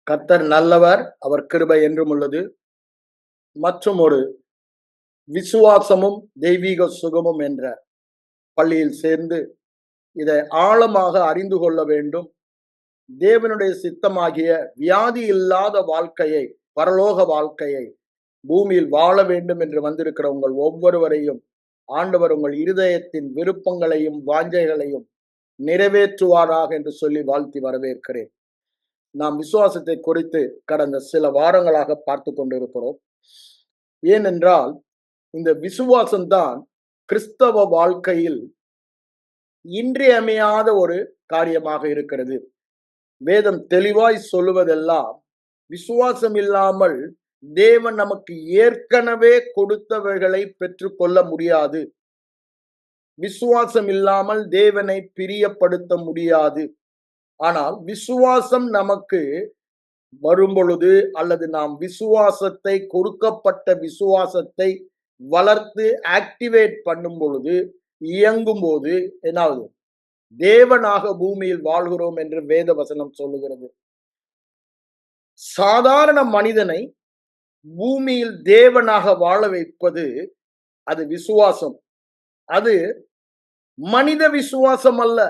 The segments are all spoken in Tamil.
கர்த்தர் நல்லவர், அவர் கிருபை என்றும் உள்ளது. மற்றும் ஒரு விசுவாசமும் தெய்வீக சுகமும் என்ற பள்ளியில் சேர்ந்து இதை ஆழமாக அறிந்து கொள்ள வேண்டும். தேவனுடைய சித்தமாகிய வியாதி இல்லாத வாழ்க்கையை, பரலோக வாழ்க்கையை பூமியில் வாழ வேண்டும் என்று வந்திருக்கிற உங்கள் ஒவ்வொருவரையும் ஆண்டவர் உங்கள் இருதயத்தின் விருப்பங்களையும் வாஞ்சைகளையும் நிறைவேற்றுவாராக என்று சொல்லி வாழ்த்தி வரவேற்கிறேன். நாம் விசுவாசத்தை குறித்து கடந்த சில வாரங்களாக பார்த்து கொண்டிருக்கிறோம். ஏனென்றால் இந்த விசுவாசம்தான் கிறிஸ்தவ வாழ்க்கையில் இன்றியமையாத ஒரு காரியமாக இருக்கிறது. வேதம் தெளிவாய் சொல்லுவதெல்லாம் விசுவாசம் இல்லாமல் தேவன் நமக்கு ஏற்கனவே கொடுத்தவைகளை பெற்றுக்கொள்ள முடியாது. விசுவாசம் இல்லாமல் தேவனை பிரியப்படுத்த முடியாது. ஆனால் விசுவாசம் நமக்கு வரும் பொழுது அல்லது நாம் விசுவாசத்தை கொடுக்கப்பட்ட விசுவாசத்தை வளர்த்து ஆக்டிவேட் பண்ணும் பொழுது இயங்கும் போது என்னாவது தேவனாக பூமியில் வாழ்கிறோம் என்று வேத வசனம் சொல்லுகிறது. சாதாரண மனிதனை பூமியில் தேவனாக வாழ வைப்பது அது விசுவாசம். அது மனித விசுவாசம் அல்ல,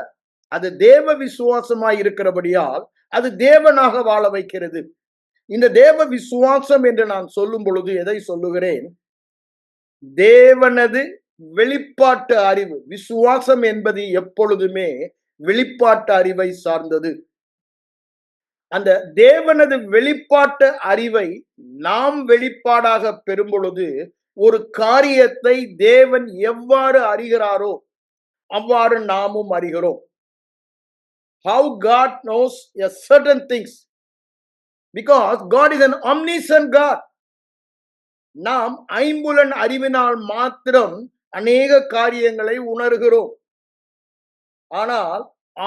அது தேவ விசுவாசமாய் இருக்கிறபடியால் அது தேவனாக வாழ வைக்கிறது. இந்த தேவ விசுவாசம் என்று நான் சொல்லும் பொழுது எதை சொல்லுகிறேன்? தேவனது வெளிப்பாட்டு அறிவு. விசுவாசம் என்பது எப்பொழுதுமே வெளிப்பாட்டு அறிவை சார்ந்தது. அந்த தேவனது வெளிப்பாட்டு அறிவை நாம் வெளிப்பாடாக பெறும் பொழுது ஒரு காரியத்தை தேவன் எவ்வாறு அறிகிறாரோ அவ்வாறு நாமும் அறிகிறோம். How God knows a certain things, because God is an omniscient God. நாம் ஐம்புலன் அறிவினால் மாத்திரம் அநேக காரியங்களை உணர்கிறோம். ஆனால்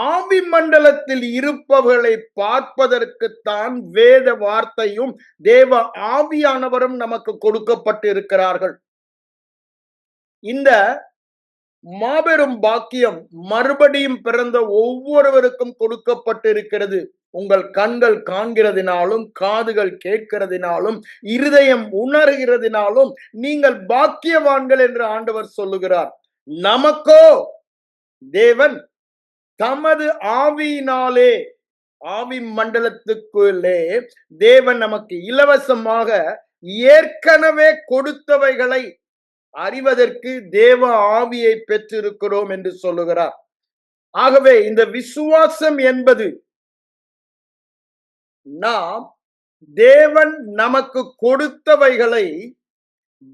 ஆவி மண்டலத்தில் இருப்பவர்களை பார்ப்பதற்குத்தான் வேத வார்த்தையும் தேவ ஆவியானவரும் நமக்கு கொடுக்கப்பட்டு இருக்கிறார்கள். இந்த மாபெரும் பாக்கியம் மறுபடியும் பிறந்த ஒவ்வொருவருக்கும் கொடுக்கப்பட்டிருக்கிறது. உங்கள் கண்கள் காண்கிறதினாலும் காதுகள் கேட்கிறதினாலும் இருதயம் உணர்கிறதினாலும் நீங்கள் பாக்கியவான்கள் என்று ஆண்டவர் சொல்லுகிறார். நமக்கோ தேவன் தமது ஆவியினாலே, ஆவி மண்டலத்துக்குள்ளே தேவன் நமக்கு இலவசமாக ஏற்கனவே கொடுத்தவைகளை அறிவதற்கு தேவ ஆவியை பெற்றிருக்கிறோம் என்று சொல்லுகிறார். ஆகவே இந்த விசுவாசம் என்பது நாம் தேவன் நமக்கு கொடுத்தவைகளை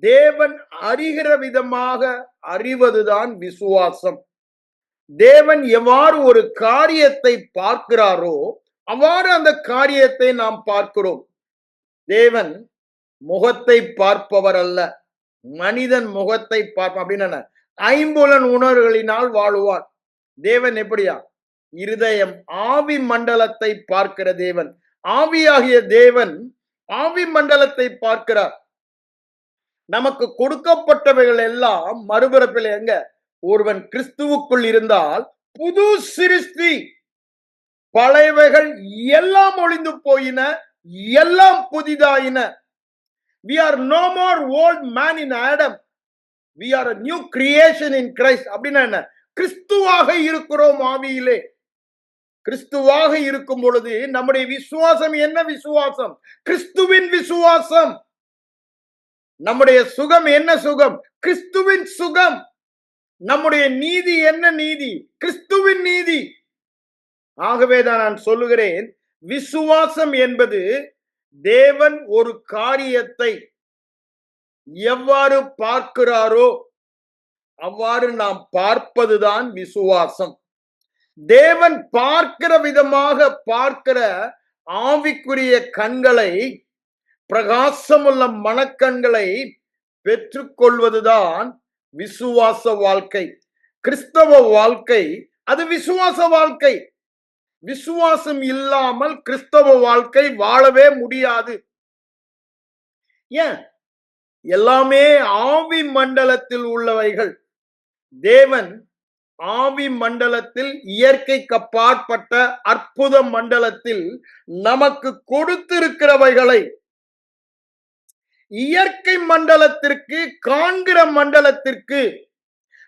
தேவன் அறிகிற விதமாக அறிவதுதான் விசுவாசம். தேவன் எவ்வாறு ஒரு காரியத்தை பார்க்கிறாரோ அவ்வாறு அந்த காரியத்தை நாம் பார்க்கிறோம். தேவன் முகத்தை பார்ப்பவர் அல்ல, மனிதன் முகத்தை பார்ப்பான். அப்படின்னு ஐம்புலன் உணர்வுகளினால் வாழுவான். தேவன் எப்படியா? இருதயம், ஆவி மண்டலத்தை பார்க்கிற தேவன். ஆவியாகிய தேவன் ஆவி மண்டலத்தை பார்க்கிறார். நமக்கு கொடுக்கப்பட்டவைகள் எல்லாம் மறுபிறப்பில் எங்க? ஒருவன் கிறிஸ்துவுக்குள் இருந்தால் புது சிருஷ்டி, பழையவைகள் எல்லாம் ஒளிந்து போயின, எல்லாம் புதிதாயின. We are no more old man in Adam. We are a new creation in Christ. அப்படின்னா என்ன? கிறிஸ்துவாக இருக்கிறோம் ஆவியிலே. கிறிஸ்துவாக இருக்கும் பொழுது நம்முடைய விசுவாசம் என்ன விசுவாசம்? கிறிஸ்துவின் விசுவாசம். நம்முடைய சுகம் என்ன சுகம்? கிறிஸ்துவின் சுகம். நம்முடைய நீதி என்ன நீதி? கிறிஸ்துவின் நீதி. ஆகவேதான் நான் சொல்லுகிறேன், விசுவாசம் என்பது தேவன் ஒரு காரியத்தை எவ்வாறு பார்க்கிறாரோ அவ்வாறு நாம் பார்ப்பதுதான் விசுவாசம். தேவன் பார்க்கிற விதமாக பார்க்கிற ஆவிக்குரிய கண்களை, பிரகாசமுள்ள மனக்கண்களை பெற்றுக்கொள்வதுதான் விசுவாச வாழ்க்கை. கிறிஸ்தவ வாழ்க்கை அது விசுவாச வாழ்க்கை. விசுவாசம் இல்லாமல் கிறிஸ்தவ வாழ்க்கை வாழவே முடியாது. ஏன்? எல்லாமே ஆவி மண்டலத்தில் உள்ளவைகள். தேவன் ஆவி மண்டலத்தில், இயற்கைக்கு அப்பாற்பட்ட அற்புத மண்டலத்தில் நமக்கு கொடுத்திருக்கிறவைகளை இயற்கை மண்டலத்திற்கு, காண்கிற மண்டலத்திற்கு,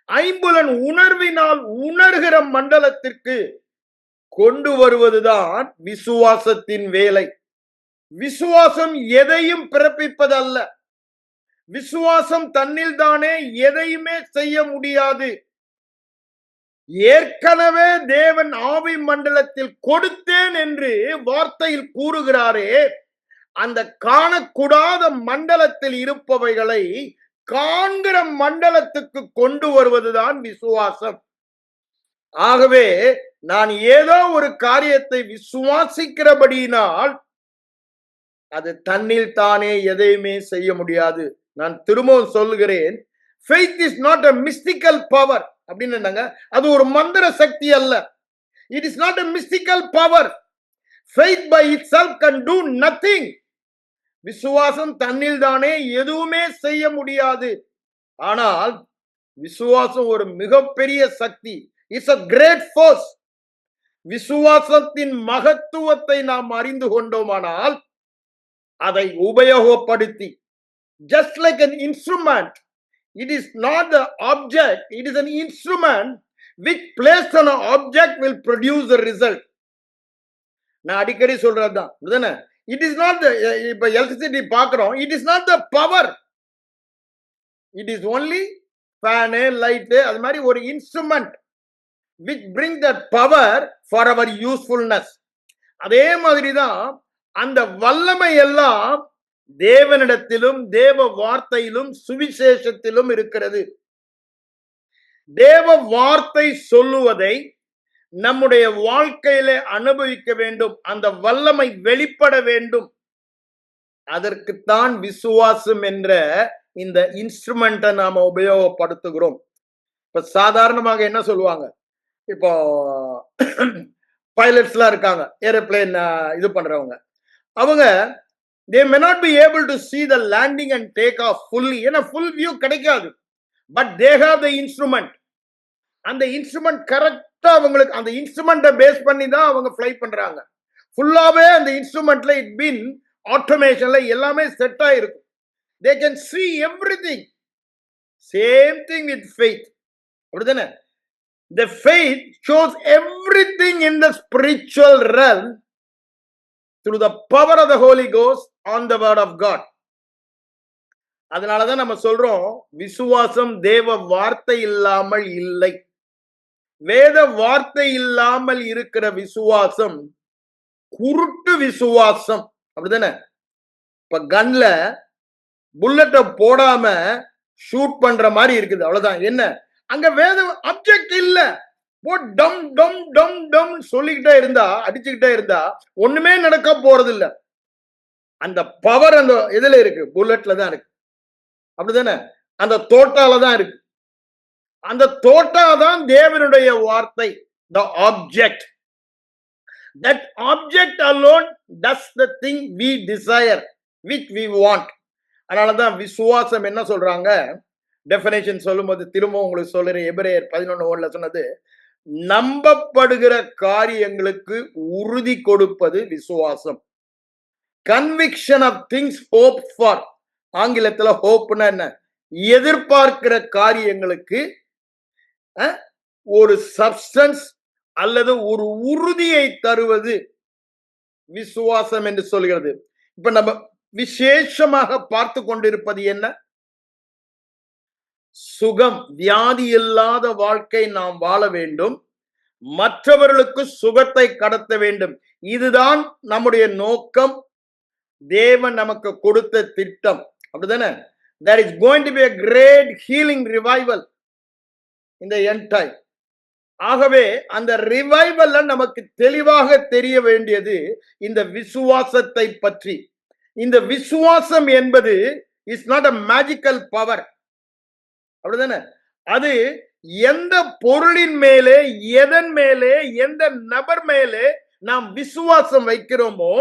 ஐம்புலன் உணர்வினால் உணர்கிற மண்டலத்திற்கு கொண்டு வருவதுதான் விசுவாசத்தின் வேலை. விசுவாசம் எதையும் பிறப்பிப்பதல்ல. விசுவாசம் தன்னில் தானே எதையுமே செய்ய முடியாது. ஏற்கனவே தேவன் ஆவி மண்டலத்தில் கொடுத்தேன் என்று வார்த்தையில் கூறுகிறாரே, அந்த காணக்கூடாத மண்டலத்தில் இருப்பவைகளை காண்கிற மண்டலத்துக்கு கொண்டு வருவதுதான் விசுவாசம். ஆகவே நான் ஏதோ ஒரு காரியத்தை விசுவாசிக்கிறபடியினால் அது தன்னில் தானே எதையுமே செய்ய முடியாது. நான் திரும்பவும் சொல்லுகிறேன், faith is not a mystical power அப்படின்னு என்னங்க, அது ஒரு மந்திர சக்தி அல்ல. It is not a mystical power. Faith by itself can do nothing. விசுவாசம் தன்னில் தானே எதுவுமே செய்ய முடியாது. ஆனால் விசுவாசம் ஒரு மிகப்பெரிய சக்தி. It's a great force. விசுவாசத்தின் மகத்துவத்தை நாம் அறிந்து கொண்டோமானால் அதை உபயோகப்படுத்தி, just like an instrument, it is not the object, it is an instrument which placed on an object will produce the result. நான் அடிக்கடி சொல்றதுதான், it is not the, இப்ப எலக்ட்ரிசிட்டி பார்க்கிறோம், it is not the power, it is only fan, light, அது மாதிரி ஒரு instrument which bring that power for our usefulness. அதே மாதிரிதான் அந்த வல்லமை எல்லாம் தேவனிடத்திலும், தேவ வார்த்தையிலும், சுவிசேஷத்திலும் இருக்கிறது. தேவ வார்த்தை சொல்லுவதை நம்முடைய வாழ்க்கையிலே அனுபவிக்க வேண்டும். அந்த வல்லமை வெளிப்பட வேண்டும். அதற்குத்தான் விசுவாசம் என்ற இந்த இன்ஸ்ட்ருமெண்ட்டை நாம உபயோகப்படுத்துகிறோம். இப்ப சாதாரணமாக என்ன சொல்லுவாங்க, இப்போ பைலட்ஸ்லாம் இருக்காங்க, ஏரோப்ளேன் இது பண்றவங்க, அவங்க they may not be able to see the landing and take off fully. ஏன்னா full view கிடைக்காது. but they have the instrument. அந்த இன்ஸ்ட்ருமெண்ட் கரெக்டா அவங்களுக்கு, அந்த இன்ஸ்ட்ருமெண்ட்டை பேஸ் பண்ணி தான் அவங்க ஃப்ளை பண்றாங்க. ஃபுல்லாவே அந்த இன்ஸ்ட்ருமெண்ட்ல இட் பீன் ஆட்டோமேஷன்ல எல்லாமே செட் ஆயிருக்கும். they can see everything. same thing with faith. அப்படிதானே? the faith shows everything in the spiritual realm through the power of the Holy Ghost on the word of God. அதனாலதான் நம்ம சொல்றோம், விசுவாசம் தேவ வார்த்தை இல்லாமல் இல்லை. வேத வார்த்தை இல்லாமல் இருக்கிற விசுவாசம் குருட்டு விசுவாசம். அப்படிதானே? இப்ப கன்ல புல்லட்டை போடாம ஷூட் பண்ற மாதிரி இருக்குது, அவ்வளவுதான். என்ன, அங்க வேத ஆப்ஜெக்ட் இல்ல, டம் டம் டம் டம் சொல்லிக்கிட்டே இருந்தா, அடிச்சுக்கிட்டே இருந்தா ஒண்ணுமே நடக்க போறது இல்ல. அந்த பவர் அந்த இதுல இருக்கு, புல்லட்ல தான் இருக்கு. அப்படிதானே? அந்த தோட்டால தான் இருக்கு. அந்த தோட்டா தான் தேவனுடைய வார்த்தை, the object. that object alone does the thing we desire, which we want. அதனாலதான் விசுவாசம் என்ன சொல்றாங்க, டெஃபினேஷன் சொல்லும்போது திரும்ப உங்களுக்கு சொல்றேன். எபிரேயர் 11:1 சொன்னது, நம்பப்படுகிற காரியங்களுக்கு உறுதி கொடுப்பது விசுவாசம். Conviction of things hope for. ஆங்கிலத்துல ஹோப்னா என்ன, எதிர்பார்க்கிற காரியங்களுக்கு ஒரு சப்ஸ்டன்ஸ் அல்லது ஒரு உறுதியை தருவது விசுவாசம் என்று சொல்கிறது. இப்ப நம்ம விசேஷமாக பார்த்து கொண்டிருப்பது என்ன, சுகம், வியாதி இல்லாத வாழ்க்கை நாம் வாழ வேண்டும், மற்றவர்களுக்கு சுகத்தை கடத்த வேண்டும். இதுதான் நம்முடைய நோக்கம், தேவன் நமக்கு கொடுத்த திட்டம். அப்படிதானே? there is going to be a great healing revival in the end time. ஆகவே அந்த ரிவைவல்ல நமக்கு தெளிவாக தெரிய வேண்டியது இந்த விசுவாசத்தை பற்றி. இந்த விசுவாசம் என்பது is not a magical power. அப்படிதானே? அது எந்த பொருளின் மேலே, எதன் மேலே, எந்த நபர் மேலே நாம் விசுவாசம் வைக்கிறோமோ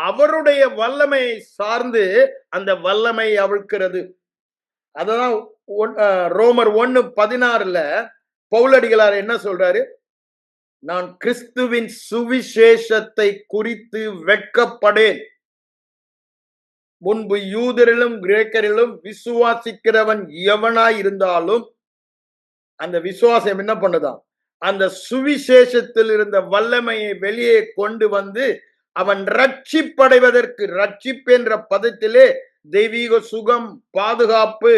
அவருடைய வல்லமையை சார்ந்து அந்த வல்லமை அவிழ்க்கிறது. அததான் ரோமர் 1:16 பவுலடிகளார் என்ன சொல்றாரு? நான் கிறிஸ்துவின் சுவிசேஷத்தை குறித்து வெட்கப்படேன். முன்பு யூதரிலும் கிரேக்கரிலும் விசுவாசிக்கிறவன் எவனாய் இருந்தாலும் அந்த விசுவாசம் என்ன பண்ணுதான்? அந்த சுவிசேஷத்தில் இருந்த வல்லமையை வெளியே கொண்டு வந்து அவன் ரட்சிப்படைவதற்கு, ரட்சிப்பு என்ற பதத்திலே தெய்வீக சுகம், பாதுகாப்பு,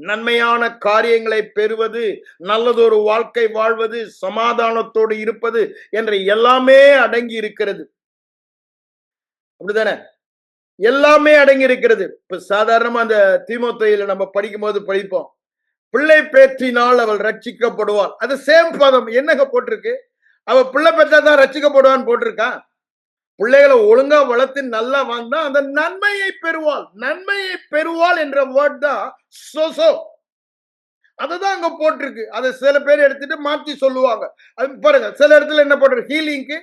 நன்மையான காரியங்களை பெறுவது, நல்லதொரு வாழ்க்கை வாழ்வது, சமாதானத்தோடு இருப்பது என்ற எல்லாமே அடங்கி இருக்கிறது. அப்படிதானே? எல்லாமே அடங்கி இருக்கிறது. இப்ப சாதாரணமா அந்த தீமோத்தேயுல நம்ம படிக்கும் போது படிப்போம், பிள்ளை பேற்றினால் அவள் ரட்சிக்கப்படுவாள். அது சேம் பதம் என்னங்க போட்டிருக்கு? அவ பிள்ளை பெற்றாதான் ரட்சிக்கப்படுவான்னு போட்டிருக்கா? பிள்ளைகளை ஒழுங்கா வளர்த்து நல்லா வாழ்ந்தா அந்த நன்மையை பெறுவாள். நன்மையை பெறுவாள் என்ற வேர்ட் தான் சோசோ. அதுதான் அங்க போட்டிருக்கு. அதை சில பேர் எடுத்துட்டு மாற்றி சொல்லுவாங்க. அது பாருங்க, சில இடத்துல என்ன போட்டிருக்கு? ஹீலிங்க்கு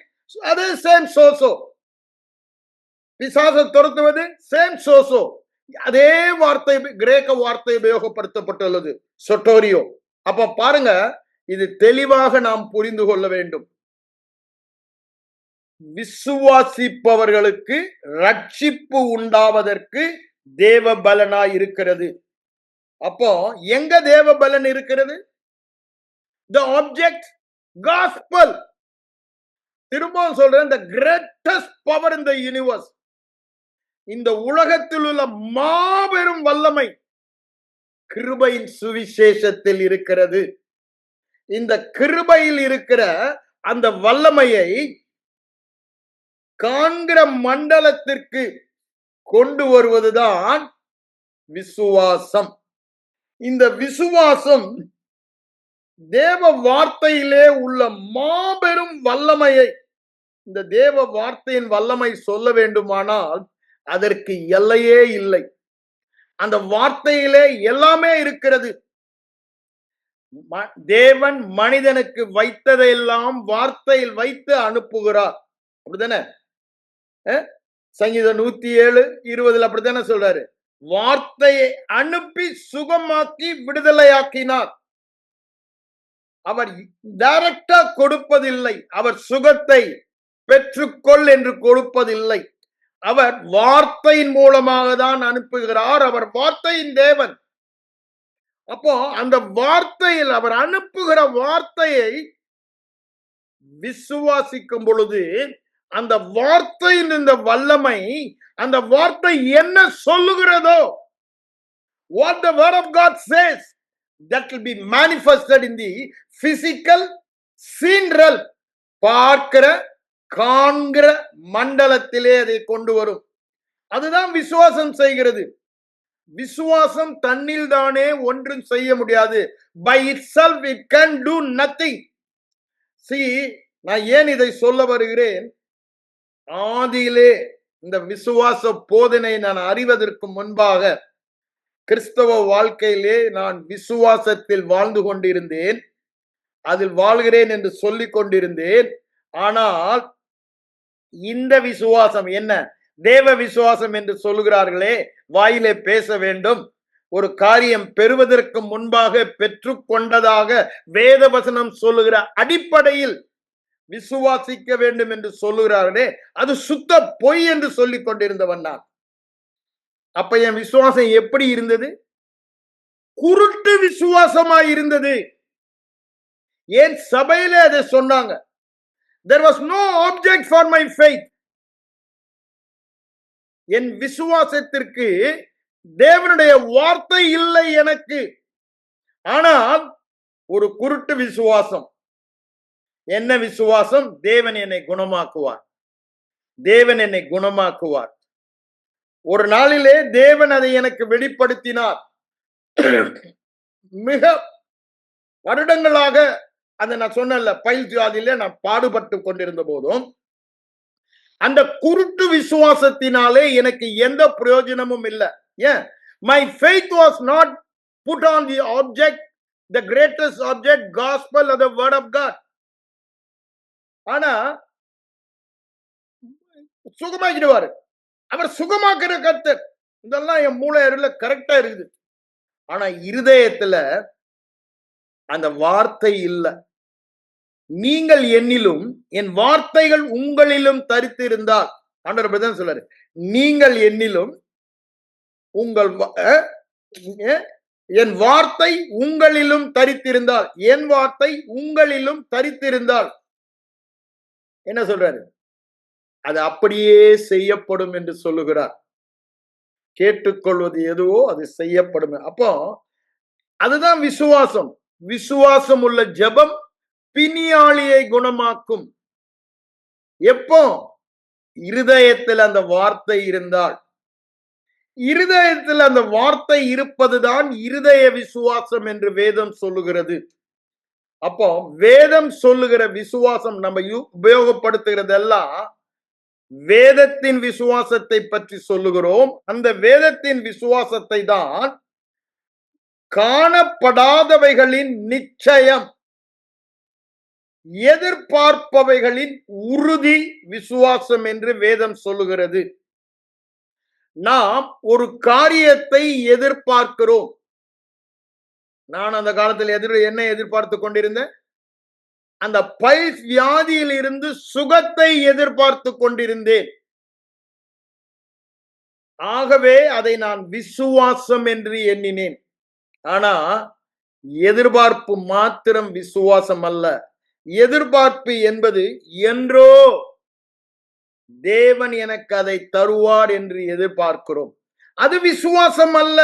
அது சேம் சோசோ. பிசாசை துரத்துவது சேம் சோசோ. அதே வார்த்தை, கிரேக்க வார்த்தை உபயோகப்படுத்தப்பட்டுள்ளது, சொட்டோரியோ. அப்ப பாருங்க, இது தெளிவாக நாம் புரிந்து கொள்ள வேண்டும். விசுவாசிப்பவர்களுக்கு ரட்சிப்பு உண்டாவதற்கு தேவ பலனாய் இருக்கிறது. அப்போ எங்க தேவ பலன் இருக்கிறது? the object gospel. திரும்பவும் சொல்றேன், the greatest power in the universe, இந்த உலகத்தில் உள்ள மாபெரும் வல்லமை கிருபையின் சுவிசேஷத்தில் இருக்கிறது. இந்த கிருபையில் இருக்கிற அந்த வல்லமையை காண்கிற மண்டலத்திற்கு கொண்டு வருவதுதான் விசுவாசம். இந்த விசுவாசம் தேவ வார்த்தையிலே உள்ள மாபெரும் வல்லமையை, இந்த தேவ வார்த்தையின் வல்லமை சொல்ல வேண்டுமானால் அதற்கு எல்லையே இல்லை. அந்த வார்த்தையிலே எல்லாமே இருக்கிறது. தேவன் மனிதனுக்கு வைத்ததையெல்லாம் வார்த்தையில் வைத்து அனுப்புகிறார். அப்படித்தானே? சங்கீதம் 107:20 அப்படித்தானே சொல்றாரு? வார்த்தையை அனுப்பி சுகமாக்கி விடுதலையாக்கினார். அவர் டைரக்டா கொடுப்பதில்லை. அவர் சுகத்தை பெற்றுக்கொள் என்று கொடுப்பதில்லை. அவர் வார்த்தையின் மூலமாக தான் அனுப்புகிறார். அவர் வார்த்தையின் தேவன். அப்போ அந்த வார்த்தையில், அவர் அனுப்புகிற வார்த்தையை விசுவாசிக்கும் பொழுது அந்த வார்த்தையின் இந்த வல்லமை, அந்த வார்த்தை என்ன சொல்லுகிறதோ, what the word of God says, that will be manifested in the physical seen realm. பார்க்கிற காண்கிற மண்டலத்திலே அதை கொண்டு வரும். அதுதான் விசுவாசம் செய்கிறது. விசுவாசம் தன்னில் தானே ஒன்றும் செய்ய முடியாது. by itself it can do nothing. see, நான் ஏன் இதை சொல்ல வருகிறேன்? ஆதியிலே இந்த விசுவாச போதனை நான் அறிவதற்கு முன்பாக கிறிஸ்தவ வாழ்க்கையிலே நான் விசுவாசத்தில் வாழ்ந்து கொண்டிருந்தேன். அதில் வாழ்கிறேன் என்று சொல்லிக் கொண்டிருந்தேன். ஆனால் இந்த விசுவாசம் என்ன? தேவ விசுவாசம் என்று சொல்லுகிறார்களே, வாயிலே பேச வேண்டும், ஒரு காரியம் பெறுவதற்கு முன்பாக பெற்று கொண்டதாக வேத வசனம் சொல்லுகிற அடிப்படையில் விசுவாசிக்க வேண்டும் என்று சொல்லுகிறார்களே, அது சுத்த பொய் என்று சொல்லிக் கொண்டிருந்தவன் நான். அப்ப என் விசுவாசம் எப்படி இருந்தது? குருட்டு விசுவாசமாய் இருந்தது. ஏன் சபையிலே அதை சொன்னாங்க? there was no object for my faith. என் விசுவாசத்திற்கு தேவனுடைய வார்த்தை இல்லை எனக்கு. ஆனால் ஒரு குருட்டு விசுவாசம். என்ன விசுவாசம்? தேவன் என்னை குணமாக்குவார், தேவன் என்னை குணமாக்குவார். ஒரு நாளிலே தேவன் அதை எனக்கு வெளிப்படுத்தினார். மிக வருடங்களாக அந்த நான் சொன்னல பயில் ஜாதியிலே நான் பாடுபட்டு கொண்டிருந்த போதும் அந்த குருட்டு விசுவாசத்தினாலே எனக்கு எந்த பிரயோஜனமும் இல்லை. ஏன்? my faith was not put on the object, the greatest object, gospel or the word of God. ஆனா சுகமாக்கிடுவாரு. அவர் சுகமாக்குற கர்த்தர். இதெல்லாம் என் மூளை அருள கரெக்டா இருக்குது. ஆனா இருதயத்துல அந்த வார்த்தை இல்ல. நீங்கள் என்னிலும் என் வார்த்தைகள் உங்களிலும் தரித்திருந்தால், ஆண்டவர் அப்படிதான் சொல்றாரு, நீங்கள் என்னிலும் உங்கள் என் வார்த்தை உங்களிலும் தரித்திருந்தால், என் வார்த்தை உங்களிலும் தரித்திருந்தால் என்ன சொல்றாரு? அது அப்படியே செய்யப்படும் என்று சொல்லுகிறார். கேட்டுக்கொள்வது எதுவோ அது செய்யப்படும். அப்போ அதுதான் விசுவாசம். விசுவாசம் உள்ள ஜெபம் பிணியாளியை குணமாக்கும். எப்போ? இருதயத்தில் அந்த வார்த்தை இருந்தால். இருதயத்தில் அந்த வார்த்தை இருப்பதுதான் இருதய விசுவாசம் என்று வேதம் சொல்லுகிறது. அப்போ வேதம் சொல்லுகிற விசுவாசம் நம்ம உபயோகப்படுத்துகிறதெல்லாம் வேதத்தின் விசுவாசத்தை பற்றி சொல்லுகிறோம். அந்த வேதத்தின் விசுவாசத்தை தான் காணப்படாதவைகளின் நிச்சயம், எதிர்பார்ப்பவைகளின் உறுதி விசுவாசம் என்று வேதம் சொல்லுகிறது. நாம் ஒரு காரியத்தை எதிர்பார்க்கிறோம். நான் அந்த காலத்தில் என்ன எதிர்பார்த்து கொண்டிருந்தேன்? அந்த பைல்ஸ் வியாதியில் இருந்து சுகத்தை எதிர்பார்த்து கொண்டிருந்தேன். ஆகவே அதை நான் விசுவாசம் என்று எண்ணினேன். ஆனா எதிர்பார்ப்பு மாத்திரம் விசுவாசம் அல்ல. எதிர்பார்ப்பு என்பது என்றோ தேவன் எனக்கு அதை தருவார் என்று எதிர்பார்க்கிறோம். அது விசுவாசம் அல்ல.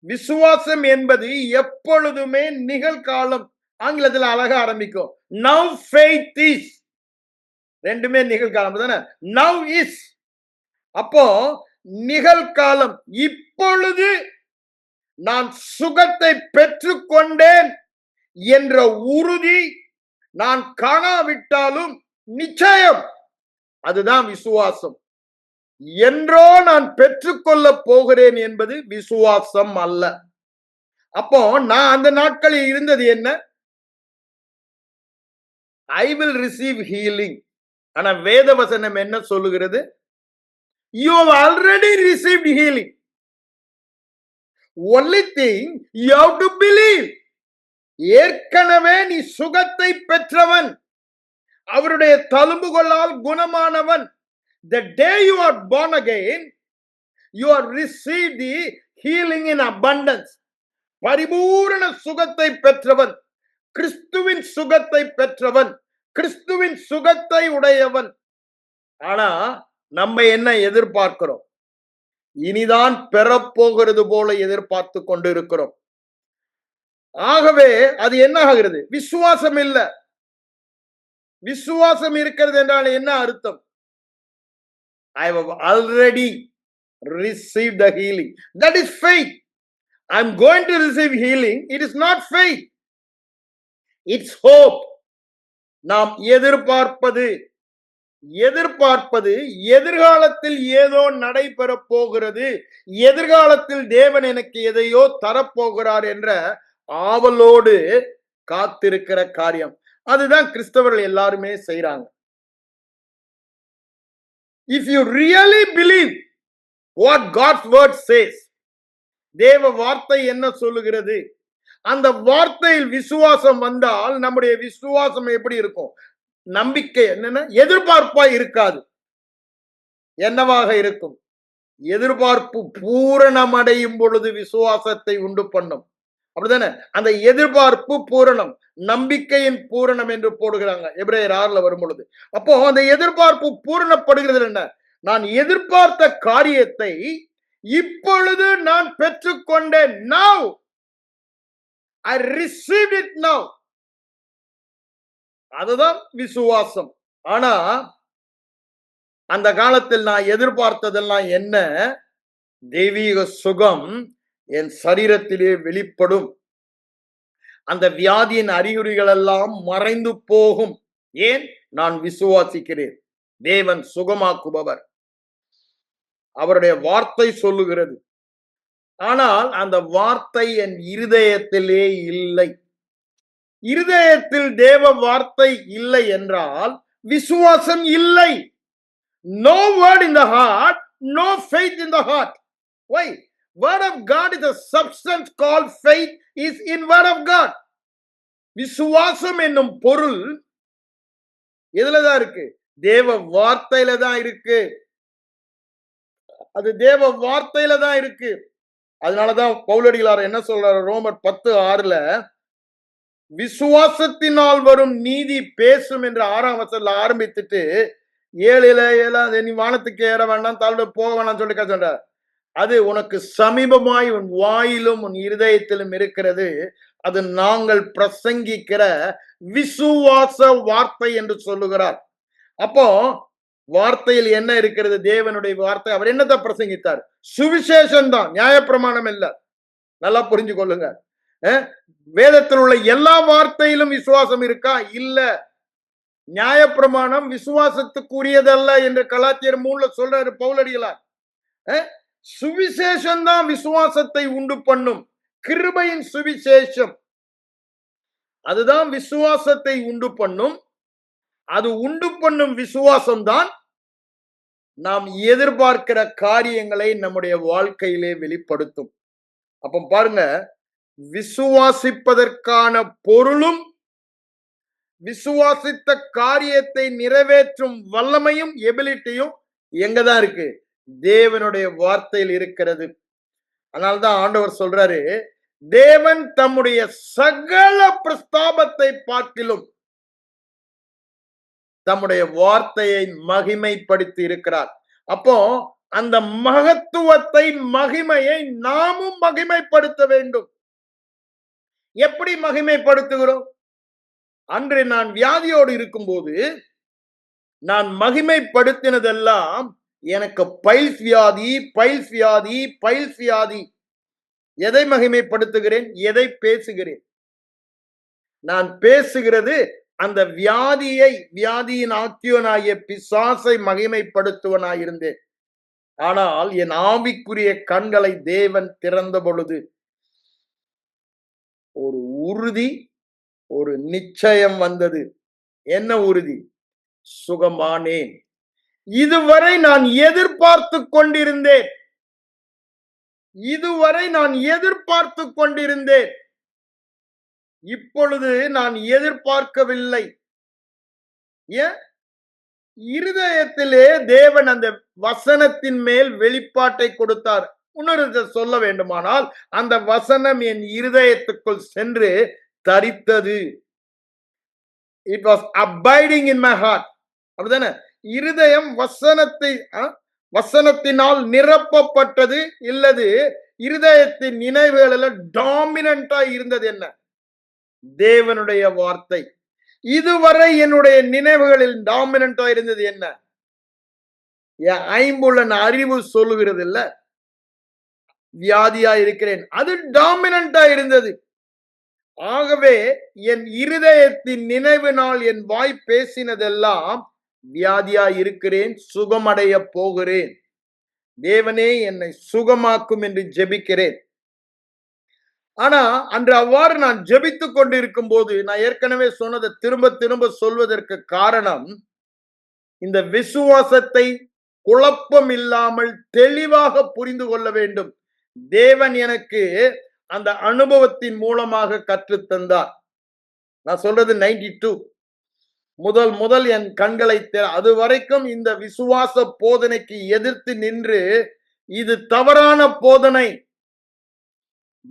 விசுவாசம் என்பது எப்பொழுதுமே நிகழ்காலம். ஆங்கிலத்தில் அழகா ஆரம்பிக்கும். Now faith is. ரெண்டுமே நிகழ்காலம் தானே. Now is. அப்போ நிகழ்காலம். இப்பொழுது நான் சுகத்தை பெற்றுக்கொண்டேன் என்ற உறுதி நான் காணாவிட்டாலும் நிச்சயம். அதுதான் விசுவாசம். என்றோ நான் பெற்றுக்கொள்ள போகிறேன் என்பது விசுவாசம் அல்ல. அப்போ நான் அந்த நாட்களில் இருந்தது என்ன? I will receive healing. ஆனா வேத வசனம் என்ன சொல்லுகிறது? You have already received healing. Only thing you have to believe. ஏற்கனவே நீ சுகத்தை பெற்றவன், அவருடைய தழும்புகளால் குணமானவன். The day you are born again, you are received the healing in abundance. பரிபூரண சுகத்தை பெற்றவன், கிறிஸ்துவின் சுகத்தை பெற்றவன், கிறிஸ்துவின் சுகத்தை உடையவன். ஆனா நம்ம என்ன எதிர்பார்க்கிறோம்? இனிதான் பெறப்போகிறது போல எதிர்பார்த்து கொண்டிருக்கிறோம். ஆகவே அது என்ன ஆகிறது? விசுவாசம் இல்ல. விசுவாசம் இருக்கிறது என்றால் என்ன அர்த்தம்? I have already received the healing. That is faith. I am going to receive healing. It is not faith. It's hope. நாம் எதிர்பார்ப்பது எதிர்காலத்தில் ஏதோ நடைபெற போகிறது, எதிர்காலத்தில் தேவன் எனக்கு எதையோ தரப்போகிறார் என்ற ஆவலோடு காத்திருக்கிற காரியம். அதுதான் கிறிஸ்தவர்கள் எல்லாருமே செய்றாங்க. If you really believe what God's word says, தேவ வார்த்தை என்ன சொல்லுகிறது, அந்த வார்த்தையில் விசுவாசம் வந்தால் நம்முடைய விசுவாசம் எப்படி இருக்கும்? நம்பிக்கை என்னன்னா எதிர்பார்ப்பா இருக்காது. என்னவாக இருக்கும்? எதிர்பார்ப்பு பூரணமடையும் பொழுது விசுவாசத்தை உண்டு பண்ணும். அப்படிதானே? அந்த எதிர்பார்ப்பு பூரணம், நம்பிக்கையின் பூரணம் என்று போடுகிறாங்க எபிரேயர் 6ல வரும் பொழுது. அப்போ அந்த எதிர்பார்ப்பு பூரணப்படுகிறது என்ன? நான் எதிர்பார்த்த காரியத்தை இப்பொழுது நான் பெற்றுக்கொண்டேன். Now I received it now. அதுதான் விசுவாசம். ஆனா அந்த காலத்தில் நான் எதிர்பார்த்ததெல்லாம் என்ன? தெய்வீக சுகம் என் சரீரத்திலே வெளிப்படும். அந்த வியாதியின் அறிகுறிகள் எல்லாம் மறைந்து போகும். ஏன்? நான் விசுவாசிக்கிறேன். தேவன் சுகமாக்குபவர், அவருடைய வார்த்தை சொல்லுகிறது. ஆனால் அந்த வார்த்தை என் இருதயத்திலே இல்லை. இருதயத்தில் தேவ வார்த்தை இல்லை என்றால் விசுவாசம் இல்லை. No word in the heart, no faith in the heart. Why? Word of God is a substance called faith is in word of God. விசுவாசம் என்னும் பொருள் எதுலதான் இருக்கு? தேவ வார்த்தையில தான் இருக்கு. அது தேவ வார்த்தையில தான் இருக்கு. அதனாலதான் பவுலடிகளார் என்ன சொல்றாரு? ரோமர் 10:6ல விசுவாசத்தினால் வரும் நீதி பேசும் என்று 6ஆம் வசனத்துல ஆரம்பித்துட்டு 7 நீ வானத்துக்கு ஏற வேண்டாம், தாழ்வு போக வேண்டாம் சொல்லி சொல்ற. அது உனக்கு சமீபமாய் உன் வாயிலும் உன் இருதயத்திலும் இருக்கிறது. அது நாங்கள் பிரசங்கிக்கிற விசுவாச வார்த்தை என்று சொல்லுகிறார். அப்போ வார்த்தையில் என்ன இருக்கிறது? தேவனுடைய வார்த்தை. அவர் என்னத்தை பிரசங்கித்தார்? சுவிசேஷம் தான், நியாயப்பிரமாணம் இல்ல. நல்லா புரிஞ்சு கொள்ளுங்க. வேதத்தில் உள்ள எல்லா வார்த்தையிலும் விசுவாசம் இருக்கா? இல்ல. நியாயப்பிரமாணம் விசுவாசத்துக்குரியதல்ல என்று கலாத்தியர் 3ல சொல்றாரு பவுலடிகளார். சுவிசேஷம் தான் விசுவாசத்தை உண்டு பண்ணும். கிருபையின் சுவிசேஷம் அதுதான் விசுவாசத்தை உண்டு பண்ணும். அது உண்டு பண்ணும் விசுவாசம் தான் நாம் எதிர்பார்க்கிற காரியங்களை நம்முடைய வாழ்க்கையிலே வெளிப்படுத்தும். அப்ப பாருங்க, விசுவாசிப்பதற்கான பொருளும் விசுவாசித்த காரியத்தை நிறைவேற்றும் வல்லமையும் எபிலிட்டியும் எங்கதான் இருக்கு? தேவனுடைய வார்த்தையில் இருக்கிறது. அதனால்தான் ஆண்டவர் சொல்றாரு, தேவன் தம்முடைய சகல பிரஸ்தாபத்தை பார்க்கிலும் தம்முடைய வார்த்தையை மகிமைப்படுத்தி இருக்கிறார். அப்போ அந்த மகத்துவத்தை, மகிமையை நாமும் மகிமைப்படுத்த வேண்டும். எப்படி மகிமைப்படுத்துகிறோம்? அன்று நான் வியாதியோடு இருக்கும்போது நான் மகிமைப்படுத்தினதெல்லாம் எனக்கு பைல்ஸ் வியாதி, பைல்ஸ் வியாதி, பைல்ஸ் வியாதி. எதை மகிமைப்படுத்துகிறேன்? எதை பேசுகிறேன்? நான் பேசுகிறது அந்த வியாதியை, வியாதியின் ஆக்கியோனாகிய பிசாசை மகிமைப்படுத்துவனாயிருந்தேன். ஆனால் என் ஆவிக்குரிய கண்களை தேவன் திறந்த பொழுது ஒரு உறுதி, ஒரு நிச்சயம் வந்தது. என்ன உறுதி? சுகமானேன். இதுவரை நான் எதிர்பார்த்து கொண்டிருந்தேன். இதுவரை நான் எதிர்பார்த்து கொண்டிருந்தேன். இப்பொழுது நான் எதிர்பார்க்கவில்லை. ஏன்? இருதயத்திலே தேவன் அந்த வசனத்தின் மேல் வெளிப்பாட்டை கொடுத்தார். இன்னொரு சொல்ல வேண்டுமானால், அந்த வசனம் என் இருதயத்துக்குள் சென்று தரித்தது. It was abiding in my heart. அப்படிதானே? இருதயம் வசனத்தினால் நிரப்பப்பட்டது. இல்லது இருதயத்தின் நினைவுகளில் டாமினண்டா இருந்தது என்ன? தேவனுடைய வார்த்தை. இதுவரை என்னுடைய நினைவுகளில் டாமினண்டா இருந்தது என்ன? என் ஐம்புலன் அறிவு சொல்லுகிறது இல்ல, வியாதியா இருக்கிறேன், அது டாமினண்டா இருந்தது. ஆகவே என் இருதயத்தின் நினைவினால் என் வாய் பேசினதெல்லாம் வியாதியா இருக்கிறேன், சுகமடைய போகிறேன், தேவனே என்னை சுகமாக்கும் என்று ஜெபிக்கிறேன். ஆனா அன்று அவ்வாறு நான் ஜெபித்துக் கொண்டிருக்கும் போது, நான் ஏற்கனவே சொன்னதை திரும்ப திரும்ப சொல்வதற்கு காரணம், இந்த விசுவாசத்தை குழப்பம் இல்லாமல் தெளிவாக புரிந்து கொள்ள வேண்டும். தேவன் எனக்கு அந்த அனுபவத்தின் மூலமாக கற்றுத்தந்தார். நான் சொல்றது 92 முதல் என் கண்களை அது வரைக்கும் இந்த விசுவாச போதனைக்கு எதிர்த்து நின்று, இது தவறான போதனை,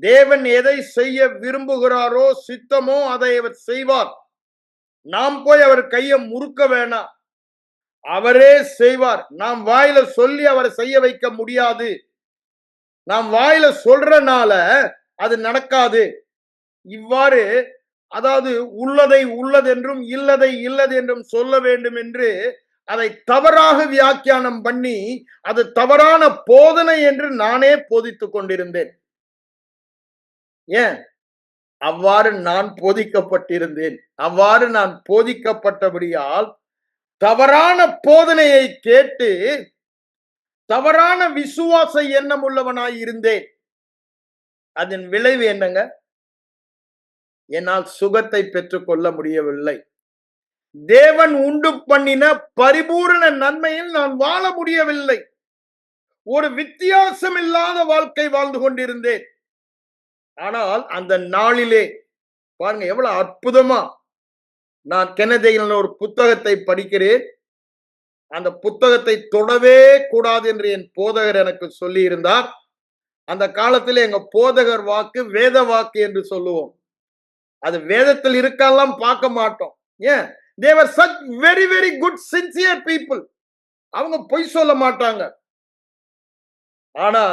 தேவன் எதை செய்ய விரும்புகிறாரோ சித்தமோ அதை அவர் செய்வார், நாம் போய் அவர் கையை முறுக்க வேணாம், அவரே செய்வார், நாம் வாயில சொல்லி அவரை செய்ய வைக்க முடியாது, நாம் வாயில சொல்றனால அது நடக்காது. இவ்வாறு, அதாவது உள்ளதை உள்ளதென்றும் இல்லதை இல்லது என்றும் சொல்ல வேண்டும் என்று அதை தவறாக வியாக்கியானம் பண்ணி அது தவறான போதனை என்று நானே போதித்துக் கொண்டிருந்தேன். ஏன்? அவ்வாறு நான் போதிக்கப்பட்டிருந்தேன். அவ்வாறு நான் போதிக்கப்பட்டபடியால் தவறான போதனையை கேட்டு தவறான விசுவாச எண்ணம் உள்ளவனாய் இருந்தேன். அதன் விளைவு என்னங்க? என்னால் சுகத்தை பெற்றுக் கொள்ள முடியவில்லை. தேவன் உண்டு பண்ணின பரிபூரண நன்மையில் நான் வாழ முடியவில்லை. ஒரு வித்தியாசம் இல்லாத வாழ்க்கை வாழ்ந்து கொண்டிருந்தேன். ஆனால் அந்த நாளிலே பாருங்க எவ்வளவு அற்புதமா, நான் கென்னடியில் ஒரு புத்தகத்தை படிக்கிறேன். அந்த புத்தகத்தை தொடவே கூடாது என்று என் போதகர் எனக்கு சொல்லி இருந்தார். அந்த காலத்தில் எங்க போதகர் வாக்கு வேத வாக்கு என்று சொல்லுவோம். அது வேதத்தில் இருக்கலாம் பார்க்க மாட்டோம். ஏன்? they were such very very good sincere people. அவங்க பொய் சொல்ல மாட்டாங்க. ஆனா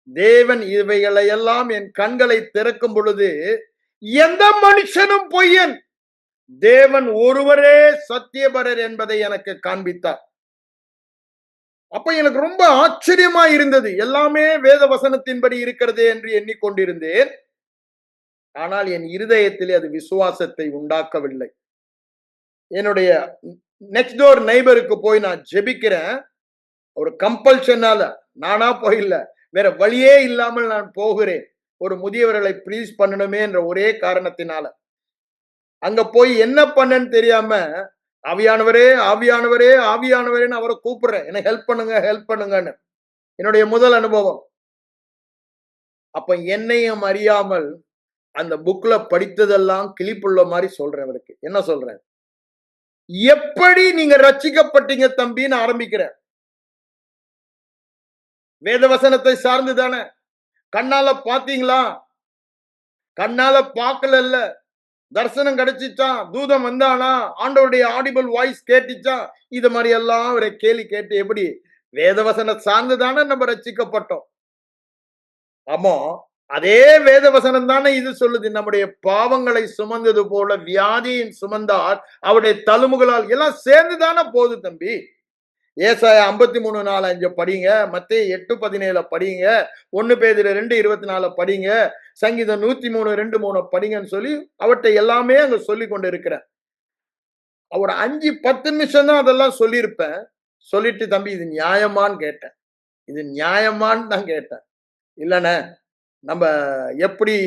தேவன் இவைகளை எல்லாம் என் கண்களை திறக்கும் பொழுது எந்த மனுஷனும் பொய்யன், தேவன் ஒருவரே சத்தியபரர் என்பதை எனக்கு காண்பித்தார். அப்ப எனக்கு ரொம்ப ஆச்சரியமா இருந்தது. எல்லாமே வேத வசனத்தின்படி இருக்கிறது என்று எண்ணிக்கொண்டிருந்தேன். ஆனால் என் இருதயத்திலே அது விசுவாசத்தை உண்டாக்கவில்லை. என்னுடைய நெக்ஸ்ட் டோர் நெய்பருக்கு போய் நான் ஜெபிக்கிறேன். ஒரு கம்பல்ஷனால, நானா போயில்ல, வேற வழியே இல்லாமல் நான் போகிறேன். ஒரு முதியவர்களை ப்ளீஸ் பண்ணணுமே என்ற ஒரே காரணத்தினால அங்க போய் என்ன பண்ணன்னு தெரியாம, ஆவியானவரே ஆவியானவரே ஆவியானவரேன்னு அவரை கூப்பிடுறேன். எனக்கு ஹெல்ப் பண்ணுங்க ஹெல்ப் பண்ணுங்கன்னு. என்னுடைய முதல் அனுபவம். அப்ப என்னையும் அறியாமல் அந்த புக்ல படித்ததெல்லாம் கிளிப்புள்ள மாதிரி சொல்றேன் அவருக்கு. என்ன சொல்றேன்? எப்படி நீங்க ரட்சிக்கப்பட்டீங்க தம்பின்னு ஆரம்பிக்கிறேன். வேதவசனத்தை சார்ந்து தானே. கண்ணால பாத்தீங்களா? கண்ணால பார்க்கல, தரிசனம் கிடைச்சிச்சா, தூதம் வந்தானா, ஆண்டவருடைய ஆடிபிள் வாய்ஸ் கேட்டுச்சா, இது மாதிரி எல்லாம் ஒரு கேள்வி கேட்டு எப்படி வேதவசன சார்ந்து தானே நம்ம ரட்சிக்கப்பட்டோம். ஆமா, அதே வேதவசனம் தானே இது சொல்லுது. நம்முடைய பாவங்களை சுமந்தது போல வியாதியின் சுமந்தார் அவருடைய தழும்புகளால் எல்லாம் சேர்ந்து தானே போகுது தம்பி. ஏசாயா 53:4-5 படிங்க, மத்தேயு 8:17 படிங்க, 1 பேதுரு 2:24 படிங்க, சங்கீதம் 103:2-3 படிங்கன்னு சொல்லி அவற்றை எல்லாமே அங்க சொல்லி கொண்டு இருக்கிறேன். ஒரு 5-10 நிமிஷம் தான் அதெல்லாம் சொல்லியிருப்பேன். சொல்லிட்டு தம்பி இது நியாயமான்னு கேட்டேன். இது நியாயமான்னு தான் கேட்டேன். இல்லண்ணே, நம்ம எப்படி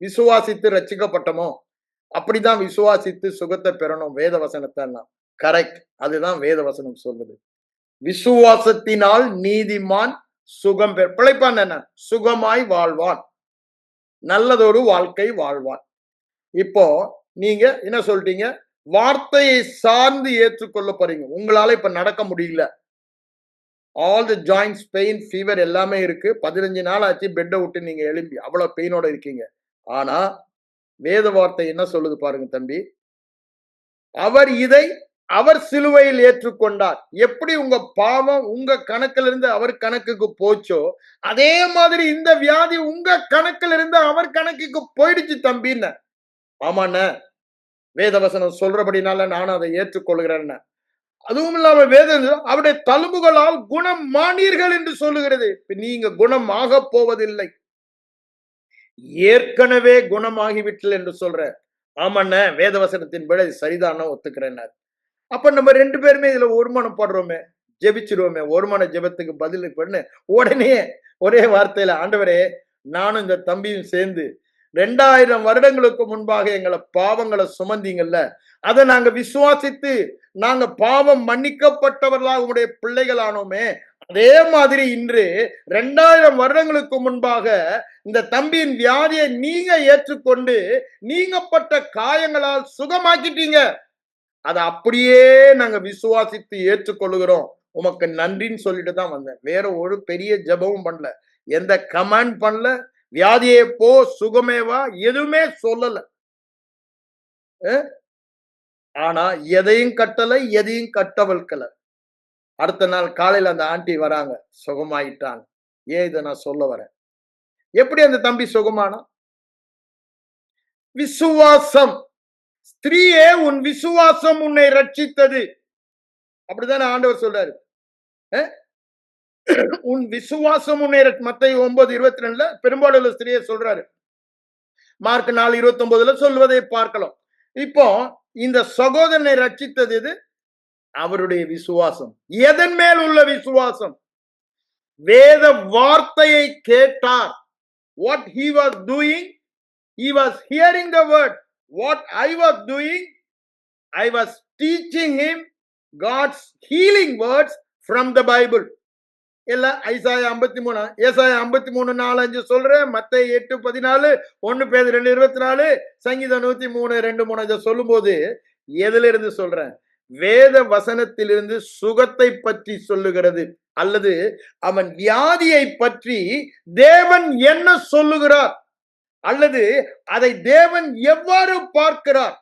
விசுவாசித்து ரட்சிக்கப்பட்டோமோ அப்படிதான் விசுவாசித்து சுகத்தை பெறணும் வேத வசனத்தை. கரெக்ட், அதுதான் வேத வசனம் சொல்லுது. விசுவாசத்தினால் நீதிமான் சுகம் பிழைப்பான், என்ன சுகமாய் வாழ்வான், நல்லதொரு வாழ்க்கை வாழ்வான். இப்போ நீங்க என்ன சொல்லிட்டீங்க? வார்த்தையை சார்ந்து ஏற்றுக்கொள்ள போறீங்க. உங்களால இப்ப நடக்க முடியல, all the joints pain fever எல்லாமே இருக்கு. 15 நாள் ஆச்சு பெட்டை விட்டு நீங்க எழும்பி அவ்வளவு பெயினோட இருக்கீங்க. ஆனா வேத வார்த்தை என்ன சொல்லுது பாருங்க தம்பி. அவர் சிலுவையில் ஏற்றுக்கொண்டார். எப்படி உங்க பாவம் உங்க கணக்கில் இருந்து அவர் கணக்குக்கு போச்சோ, அதே மாதிரி இந்த வியாதி உங்க கணக்கில் இருந்து அவர் கணக்குக்கு போயிடுச்சு தம்பின்னு. ஆமாண்ண, வேதவசனம் சொல்றபடினால நானும் அதை ஏற்றுக்கொள்கிறேன். அதுவும் இல்லாம வேதம் அவருடைய தழும்புகளால் குணம் மானீர்கள் என்று சொல்லுகிறது. நீங்க குணமாக போவதில்லை, ஏற்கனவே குணமாகிவிட்டல் என்று சொல்ற. ஆமாண்ண, வேதவசனத்தின் படி சரிதான ஒத்துக்கிறேன். அப்ப நம்ம 2 பேருமே இதுல ஒருமனப்படுறோமே, ஜெபிச்சிருவோமே. ஒருமன ஜெபத்துக்கு பதில் பண்ணு உடனே ஒரே வார்த்தையில, ஆண்டவரே நானும் இந்த தம்பியும் சேர்ந்து 2000 வருடங்களுக்கு முன்பாக எங்களை பாவங்களை சுமந்தீங்கல்ல, அதை நாங்க விசுவாசித்து நாங்க பாவம் மன்னிக்கப்பட்டவர்களாக உங்களுடைய பிள்ளைகளானோமே, அதே மாதிரி இன்று 2000 வருடங்களுக்கு முன்பாக இந்த தம்பியின் வியாதியை நீங்க ஏற்றுக்கொண்டு நீங்கப்பட்ட காயங்களால் சுகமாக்கிட்டீங்க. அதை அப்படியே நாங்க விசுவாசித்து ஏற்றுக்கொள்கிறோம், உமக்கு நன்றின்னு சொல்லிட்டு தான் வந்தேன். வேற ஒரு பெரிய ஜெபமும் பண்ணல, எந்த கமாண்ட் பண்ணல, வியாதியே போ சுகமேவா எதுவுமே சொல்லல. ஆனா எதையும் கட்டலை, எதையும் கட்டவழ்க்கல. அடுத்த நாள் காலையில அந்த ஆண்டி வராங்க, சுகமாயிட்டாங்க. ஏன் இதை நான் சொல்ல வரேன்? எப்படி அந்த தம்பி சுகமானா? விசுவாசம். ஸ்திரீயே, உன் விசுவாசம் உன்னை ரட்சித்தது. அப்படித்தானே ஆண்டவர் சொல்றாரு. உன் விசுவாசம் உன்னை மத்தேயு 9:22 பெரும்பாலுள்ள ஸ்திரீயை சொல்றாரு. மார்க் 4:29 சொல்வதை பார்க்கலாம். இப்போ இந்த சகோதரனை ரட்சித்தது இது அவருடைய விசுவாசம். எதன் மேல் உள்ள விசுவாசம்? வேத வார்த்தையை கேட்டார். What he was doing, he was hearing the word. What I was doing, I was teaching him God's healing words from the Bible. இல்ல ஐசாயா 53, ஏசாயா 53 4 5 சொல்றேன், மத்தேயு 8 14, 1 பேதுரு 2 24, சங்கீதம் 103 2 3 இதை சொல்லும் போது எதுல இருந்து சொல்றேன்? வேத வசனத்திலிருந்து சுகத்தை பற்றி சொல்லுகிறது, அல்லது அவன் வியாதியை பற்றி தேவன் என்ன சொல்லுகிறார், அல்லது அதை தேவன் எவ்வாறு பார்க்கிறார்,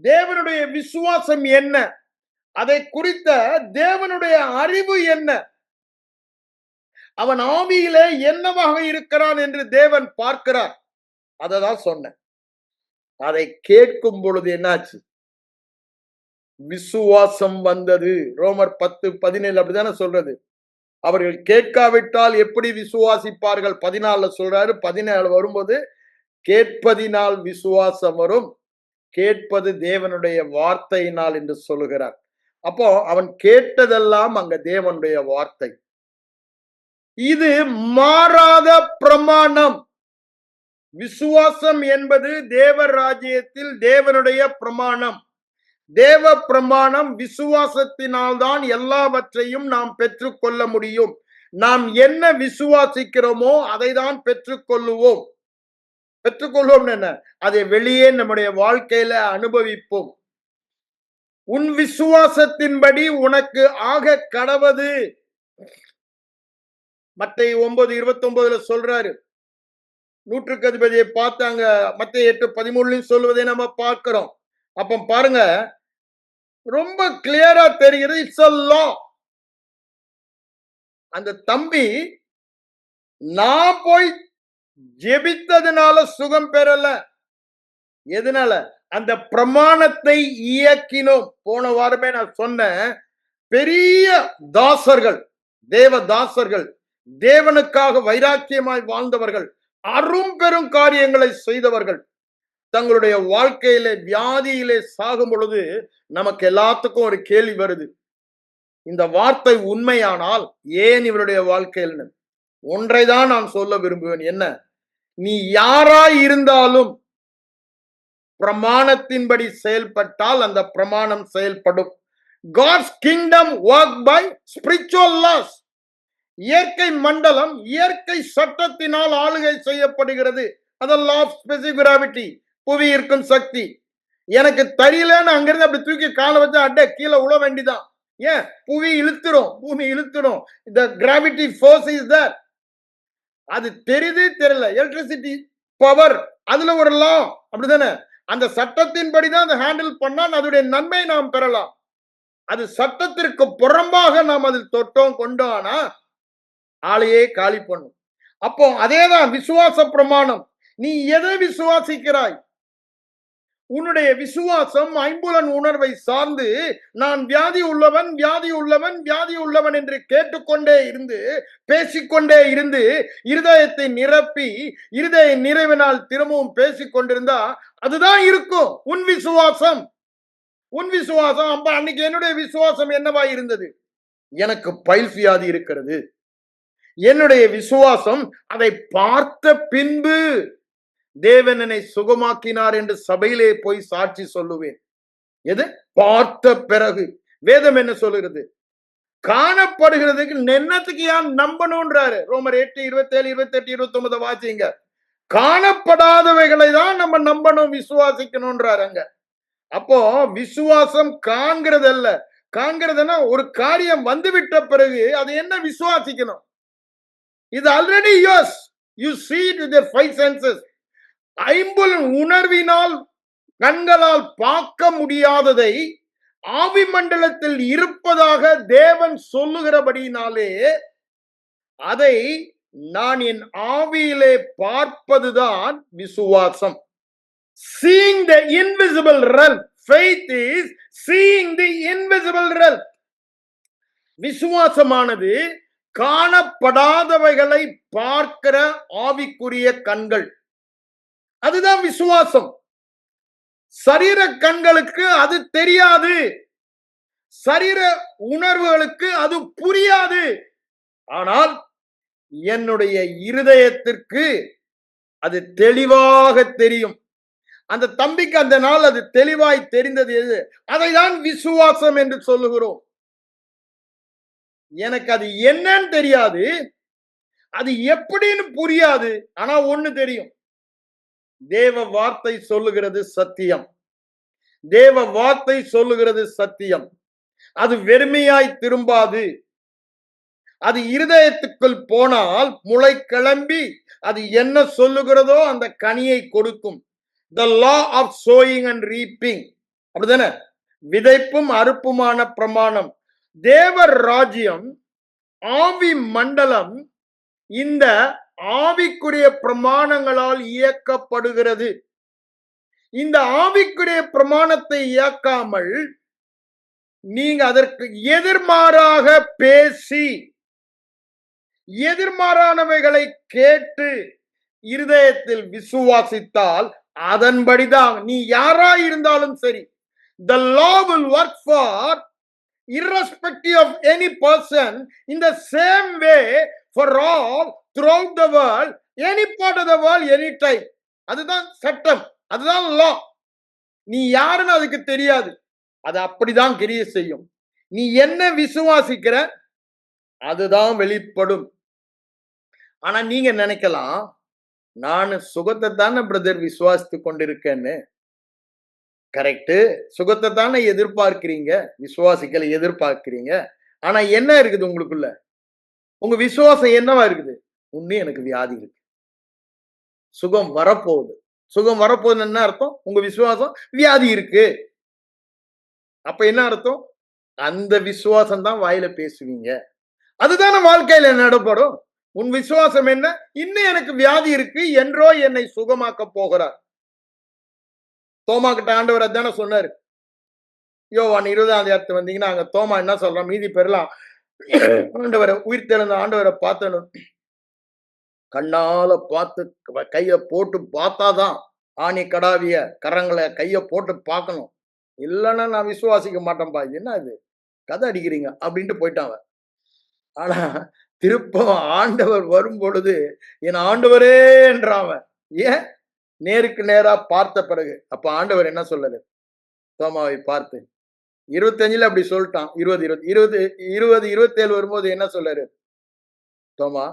தேவனுடைய விசுவாசம் என்ன, அதை குறித்த தேவனுடைய அறிவு என்ன, அவன் ஆவியிலே என்னவாக இருக்கிறான் என்று தேவன் பார்க்கிறார். அததான் சொன்னேன். அதை கேட்கும் பொழுது என்னாச்சு? விசுவாசம் வந்தது. ரோமர் 10:17 அப்படித்தானே சொல்றது. அவர்கள் கேட்காவிட்டால் எப்படி விசுவாசிப்பார்கள்? 14 சொல்றாரு. 17 வரும்போது கேட்பதினால் விசுவாசம் வரும், கேட்பது தேவனுடைய வார்த்தையினால் என்று சொல்லுகிறார். அப்போ அவன் கேட்டதெல்லாம் அங்க தேவனுடைய வார்த்தை. இது மாறாத பிரமாணம். விசுவாசம் என்பது தேவ ராஜ்யத்தில் தேவனுடைய பிரமாணம். தேவ பிரமாணம் விசுவாசத்தினால்தான் எல்லாவற்றையும் நாம் பெற்றுக்கொள்ள முடியும். நாம் என்ன விசுவாசிக்கிறோமோ அதை தான் பெற்றுக்கொள்ளுவோம். பெற்றுக்கொள்வோம் என்ன? அதை வெளியே நம்முடைய வாழ்க்கையில அனுபவிப்போம். உன் விசுவாசத்தின்படி உனக்கு ஆக கடவது. மத்தேயு 9:29 சொல்றாரு. நூற்றுக்கு அதிபதியை பார்த்தாங்க. மத்தேயு 8:13 சொல்வதை நம்ம பார்க்கிறோம். அப்ப பாருங்க, ரொம்ப கிளியரா தெரிகிறது. It's a law. அந்த தம்பி நான் போய் ஜெபித்ததுனால சுகம் பெறல. எதனால? அந்த பிரமாணத்தை இயக்கினோம். போன வாரமே நான் சொன்னேன், பெரிய தாசர்கள், தேவ தாசர்கள், தேவனுக்காக வைராக்கியமாய் வாழ்ந்தவர்கள், அரும் பெரும் காரியங்களை செய்தவர்கள், தங்களுடைய வாழ்க்கையிலே வியாதியிலே சாகும் பொழுது நமக்கு எல்லாத்துக்கும் ஒரு கேள்வி வருது. இந்த வார்த்தை உண்மையானால் ஏன் இவருடைய வாழ்க்கையில்? ஒன்றைதான் நான் சொல்ல விரும்புவேன். என்ன? நீ யாராய் இருந்தாலும் பிரமாணத்தின்படி செயல்பட்டால் அந்த பிரமாணம் செயல்படும். God's kingdom work by spiritual laws. இயற்கை மண்டலம் இயற்கை சட்டத்தினால் ஆளுகை செய்யப்படுகிறது. அது law of specific gravity. புவி இருக்கும் சக்தி. எனக்கு தெரியலன்னு அங்கிருந்து அப்படி தூக்கி காலை வச்சா அட்டே கீழே உழ வேண்டிதான். ஏன்? புவி இழுத்துடும், பூமி இழுத்துடும். The gravity force is there. அது தெரியுது தெரியல. எலக்ட்ரிசிட்டி பவர், அதுல ஒரு லா, அப்படிதானே? அந்த சட்டத்தின்படிதான் அதை ஹேண்டில் பண்ணா அதோடைய நன்மை நாம் பெறலாம். அது சட்டத்திற்கு புறம்பாக நாம் அதில் தொட்டோம் கொண்டோம்னா ஆளையே காலி பண்ணும். அப்போ அதேதான் விசுவாச பிரமாணம். நீ எதை விசுவாசிக்கிறாய்? உன்னுடைய விசுவாசம் ஐம்புலன் உணர்வை சார்ந்து நான் வியாதி உள்ளவன், வியாதி உள்ளவன், வியாதி உள்ளவன் என்று கேட்டுக்கொண்டே இருந்து, பேசிக்கொண்டே இருந்து, இருதயத்தை நிரப்பி இருதய நிறைவினால் திரும்பவும் பேசிக்கொண்டிருந்தா அதுதான் இருக்கும் உன் விசுவாசம். உன் விசுவாசம். அப்ப அன்னைக்கு என்னுடைய விசுவாசம் என்னவா இருந்தது? எனக்கு பைல்ஸ் வியாதி இருக்கிறது. என்னுடைய விசுவாசம் அதை பார்த்த பின்பு தேவன் என்னை சுகமாக்கினார் என்று சபையிலே போய் சாட்சி சொல்லுவேன். எது? பார்த்த பிறகு. வேதம் என்ன சொல்லுகிறது? காணப்படுகிறதுக்கு என்னத்துக்கு ஏன் நம்பணும்ன்றாரு. ரோமர் 8:27, 28, 29 வாசிங்க. காணப்படாதவைகளை தான் நம்ம நம்பணும், விசுவாசிக்கணும்ன்றாரு அங்க. அப்போ விசுவாசம் காண்கிறதல்ல. காண்கிறதுனா ஒரு காரியம் வந்துவிட்ட பிறகு அது என்ன விசுவாசிக்கணும்? இது ஆல்ரெடி யோஸ். You see it with your five senses. ஐம்புலன் உணர்வினால் கண்களால் பார்க்க முடியாததை ஆவி மண்டலத்தில் இருப்பதாக தேவன் சொல்லுகிறபடினாலே அதை நான் என் ஆவியிலே பார்ப்பதுதான் விசுவாசம். Seeing the invisible realm. Faith is seeing the invisible realm. விசுவாசமானது காணப்படாதவைகளை பார்க்கிற ஆவிக்குரிய கண்கள். அதுதான் விசுவாசம். சரீர கண்களுக்கு அது தெரியாது, சரீர உணர்வுகளுக்கு அது புரியாது. ஆனால் என்னுடைய இருதயத்திற்கு அது தெளிவாக தெரியும். அந்த தம்பிக்கு அந்த நாள் அது தெளிவாய் தெரிந்தது. எது? அதைதான் விசுவாசம் என்று சொல்லுகிறோம். எனக்கு அது என்னன்னு தெரியாது, அது எப்படின்னு புரியாது. ஆனா ஒண்ணு தெரியும், தேவ வார்த்தை சொல்லுகிறது சத்தியம். தேவ வார்த்தை சொல்லுகிறது சத்தியம். அது வெறுமையாய் திரும்பாது. அது இருதயத்துக்குள் போனால் முளை கிளம்பி அது என்ன சொல்லுகிறதோ அந்த கனியை கொடுக்கும். The law of sowing and reaping. அப்படிதானே? விதைப்பும் அறுப்புமான பிரமாணம். தேவர் ராஜ்யம், ஆவி மண்டலம் இந்த ஆவிக்குரிய பிரமாணங்களால் இயக்கப்படுகிறது. இந்த ஆவிக்குரிய பிரமாணத்தை இயக்காமல் நீங்க அதற்கு எதிர்மாறாக பேசி எதிர்மாறானவைகளை கேட்டு இருதயத்தில் விசுவாசித்தால் அதன்படிதான் நீ யாரா இருந்தாலும் சரி, the law will work for irrespective of any person in the same way for all throughout the world, any part of the world, any time. அதுதான் சட்டம், அதுதான் law. நீ யாருன்னு அதுக்கு தெரியாது, அது அப்படிதான் கிரியை செய்யும். நீ என்ன விசுவாசிக்கிற அதுதான் வெளிப்படும். ஆனா நீங்க நினைக்கலாம், நான் சுகத்தை தானே பிரதர் விசுவாசித்து கொண்டிருக்கேன்னு. கரெக்ட், சுகத்தை தானே எதிர்பார்க்கிறீங்க, விசுவாசிக்கல எதிர்பார்க்கிறீங்க. ஆனா என்ன இருக்குது உங்களுக்குள்ள? உங்க விசுவாசம் என்னவா இருக்குது? இன்னும் எனக்கு வியாதி இருக்கு, சுகம் வரப்போகுது. சுகம் வரப்போகுதுன்னு என்ன அர்த்தம்? உங்க விசுவாசம் வியாதி இருக்கு. அப்ப என்ன அர்த்தம்? அந்த விசுவாசம் தான் வாயில பேசுவீங்க. அதுதானே வாழ்க்கையில நடப்படும். உன் விசுவாசம் என்ன? இன்னும் எனக்கு வியாதி இருக்கு, என்றோ என்னை சுகமாக்க போகிறார். தோமா கிட்ட ஆண்டவர் அதானே சொன்னாரு. யோவான் 20 வந்தீங்கன்னா அங்க தோமா என்ன சொல்றான்? மீதி பெறலாம் ஆண்டவரை, உயிர் தெழுந்த ஆண்டவரை பார்த்தணும், கண்ணால பார்த்து கைய போட்டு பார்த்தாதான், ஆணி கடாவிய கரங்களை கைய போட்டு பார்க்கணும், இல்லைன்னா நான் விசுவாசிக்க மாட்டேன்பா. என்ன இது கதை அடிக்கிறீங்க அப்படின்ட்டு போயிட்டாங்க. ஆனா திருப்ப ஆண்டவர் வரும் பொழுது என் ஆண்டவரே என்றாவன். ஏன்? நேருக்கு நேரா பார்த்த பிறகு. அப்ப ஆண்டவர் என்ன சொல்லது? தோமாவை பார்த்து 25 அப்படி சொல்லிட்டான். 27 வரும்போது என்ன சொல்றாரு? தோமா,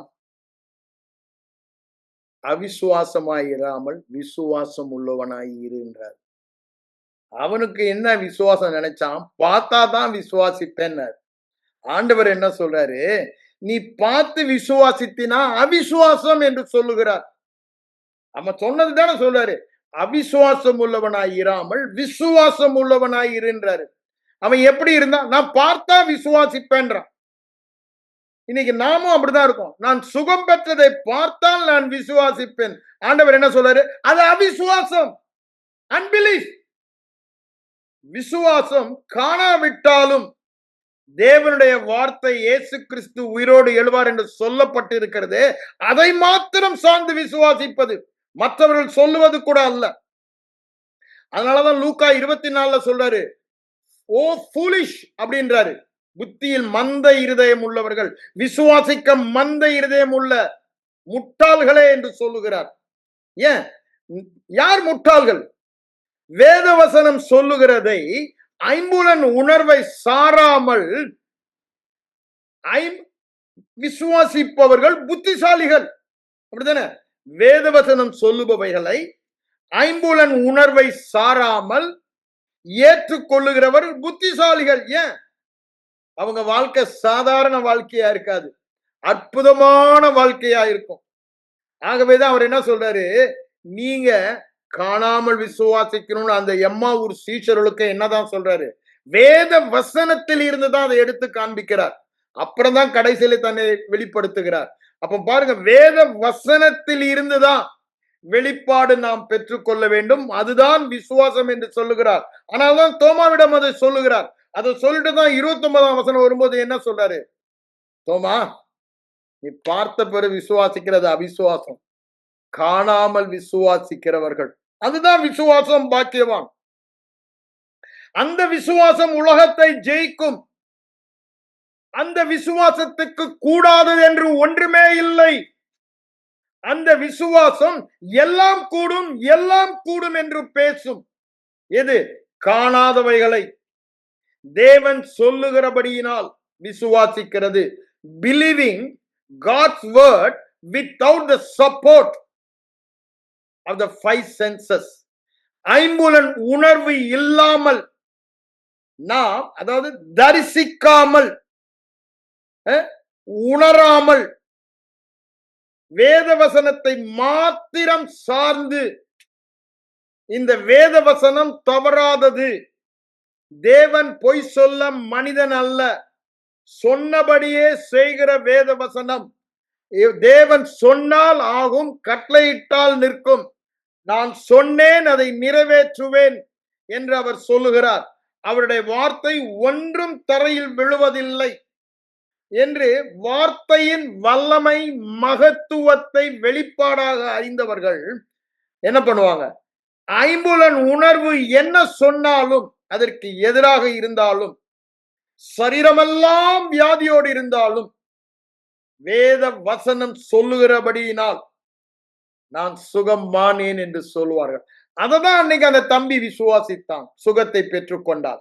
அவிசுவாசமாயிராமல் விசுவாசம் உள்ளவனாய் இருன்றார். அவனுக்கு என்ன விசுவாசம் நினைச்சான்? பார்த்தாதான் விசுவாசிப்பேன். ஆண்டவர் என்ன சொல்றாரு? நீ பார்த்து விசுவாசித்தினா அவிசுவாசம் என்று சொல்லுகிறார். அவன் சொன்னது தானே சொல்றாரு, அவிசுவாசம் உள்ளவனாய் இராமல் விசுவாசம் உள்ளவனாய் இருன்றாரு. அவன் எப்படி இருந்தான்? நான் பார்த்தா விசுவாசிப்பேன்றான். இன்னைக்கு நாமும் அப்படிதான் இருக்கும். நான் சுகம் பெற்றதை பார்த்தால் நான் விசுவாசிப்பேன். ஆண்டவர் என்ன சொல்றாரு? அது அவிசுவாசம், அன்பிலீஃப். விசுவாசம் காணாவிட்டாலும் தேவனுடைய வார்த்தை இயேசு கிறிஸ்து உயிரோடு எழுவார் என்று சொல்லப்பட்டிருக்கிறது, அதை மாத்திரம் சார்ந்து விசுவாசிப்பது, மற்றவர்கள் சொல்லுவது கூட அல்ல. அதனாலதான் லூக்கா 24 சொல்றாரு, ஓ ஃபூலிஷ் அப்படின்றாரு. புத்தியில் மந்த இருதயம் உள்ளவர்கள், விசுவாசிக்க மந்த இருதயம் உள்ள முட்டாள்களே என்று சொல்லுகிறார். ஏன்? யார் முட்டாள்கள்? வேதவசனம் சொல்லுகிறதை ஐம்புலன் உணர்வை சாராமல் விசுவாசிப்பவர்கள் புத்திசாலிகள். அப்படித்தானே? வேதவசனம் சொல்லுபவைகளை ஐம்புலன் உணர்வை சாராமல் ஏற்றுக்கொள்ளுகிறவர்கள் புத்திசாலிகள். ஏன்? அவங்க வாழ்க்கை சாதாரண வாழ்க்கையா இருக்காது, அற்புதமான வாழ்க்கையா இருக்கும். ஆகவேதான் அவர் என்ன சொல்றாரு? நீங்க காணாமல் விசுவாசிக்கணும்னு அந்த எம்மாவூர் சீஷர்களுக்கு என்னதான் சொல்றாரு? வேத வசனத்தில் இருந்துதான் அதை எடுத்து காண்பிக்கிறார். அப்புறம் தான் கடைசியில தன்னை வெளிப்படுத்துகிறார். அப்ப பாருங்க, வேத வசனத்தில் இருந்துதான் வெளிப்பாடு நாம் பெற்றுக்கொள்ள வேண்டும். அதுதான் விசுவாசம் என்று சொல்லுகிறார். ஆனால்தான் தோமாவிடம் அதை சொல்லுகிறார். அதை சொல்லிட்டு தான் 29 வசனம் வரும்போது என்ன சொல்றாரு? தோமா, நீ பார்த்த பிறகு விசுவாசிக்கிறது அவிசுவாசம், காணாமல் விசுவாசிக்கிறவர்கள் அதுதான் விசுவாசம். பாக்கியவான். அந்த விசுவாசம் உலகத்தை ஜெயிக்கும். அந்த விசுவாசத்துக்கு கூடாதது என்று ஒன்றுமே இல்லை. அந்த விசுவாசம் எல்லாம் கூடும், எல்லாம் கூடும் என்று பேசும். எது? காணாதவைகளை தேவன் சொல்லுகிறபடியினால் விசுவாசிக்கிறது. Believing God's word without the support of the five senses. ஐம்புலன் உணர்வு இல்லாமல் நாம், அதாவது தரிசிக்காமல், உணராமல், வேத வசனத்தை மாத்திரம் சார்ந்து, இந்த வேத வசனம் தவறாதது, தேவன் பொய் சொல்ல மனிதன் அல்ல, சொன்னபடியே செய்கிற வேத வசனம், தேவன் சொன்னால் ஆகும், கட்டளையிட்டால் நிற்கும், நான் சொன்னேன் அதை நிறைவேற்றுவேன் என்று அவர் சொல்லுகிறார், அவருடைய வார்த்தை ஒன்றும் தரையில் விழுவதில்லை என்று வார்த்தையின் வல்லமை மகத்துவத்தை வெளிப்பாடாக அறிந்தவர்கள் என்ன பண்ணுவாங்க? ஐம்புலன் உணர்வு என்ன சொன்னாலும், அதற்கு எதிராக இருந்தாலும், சரீரமெல்லாம் வியாதியோடு இருந்தாலும், வேத வசனம் சொல்லுகிறபடியினால் நான் சுகமானேன் என்று சொல்லுவார்கள். அததான் அன்னைக்கு அந்த தம்பி விசுவாசித்தான், சுகத்தை பெற்றுக்கொண்டார்.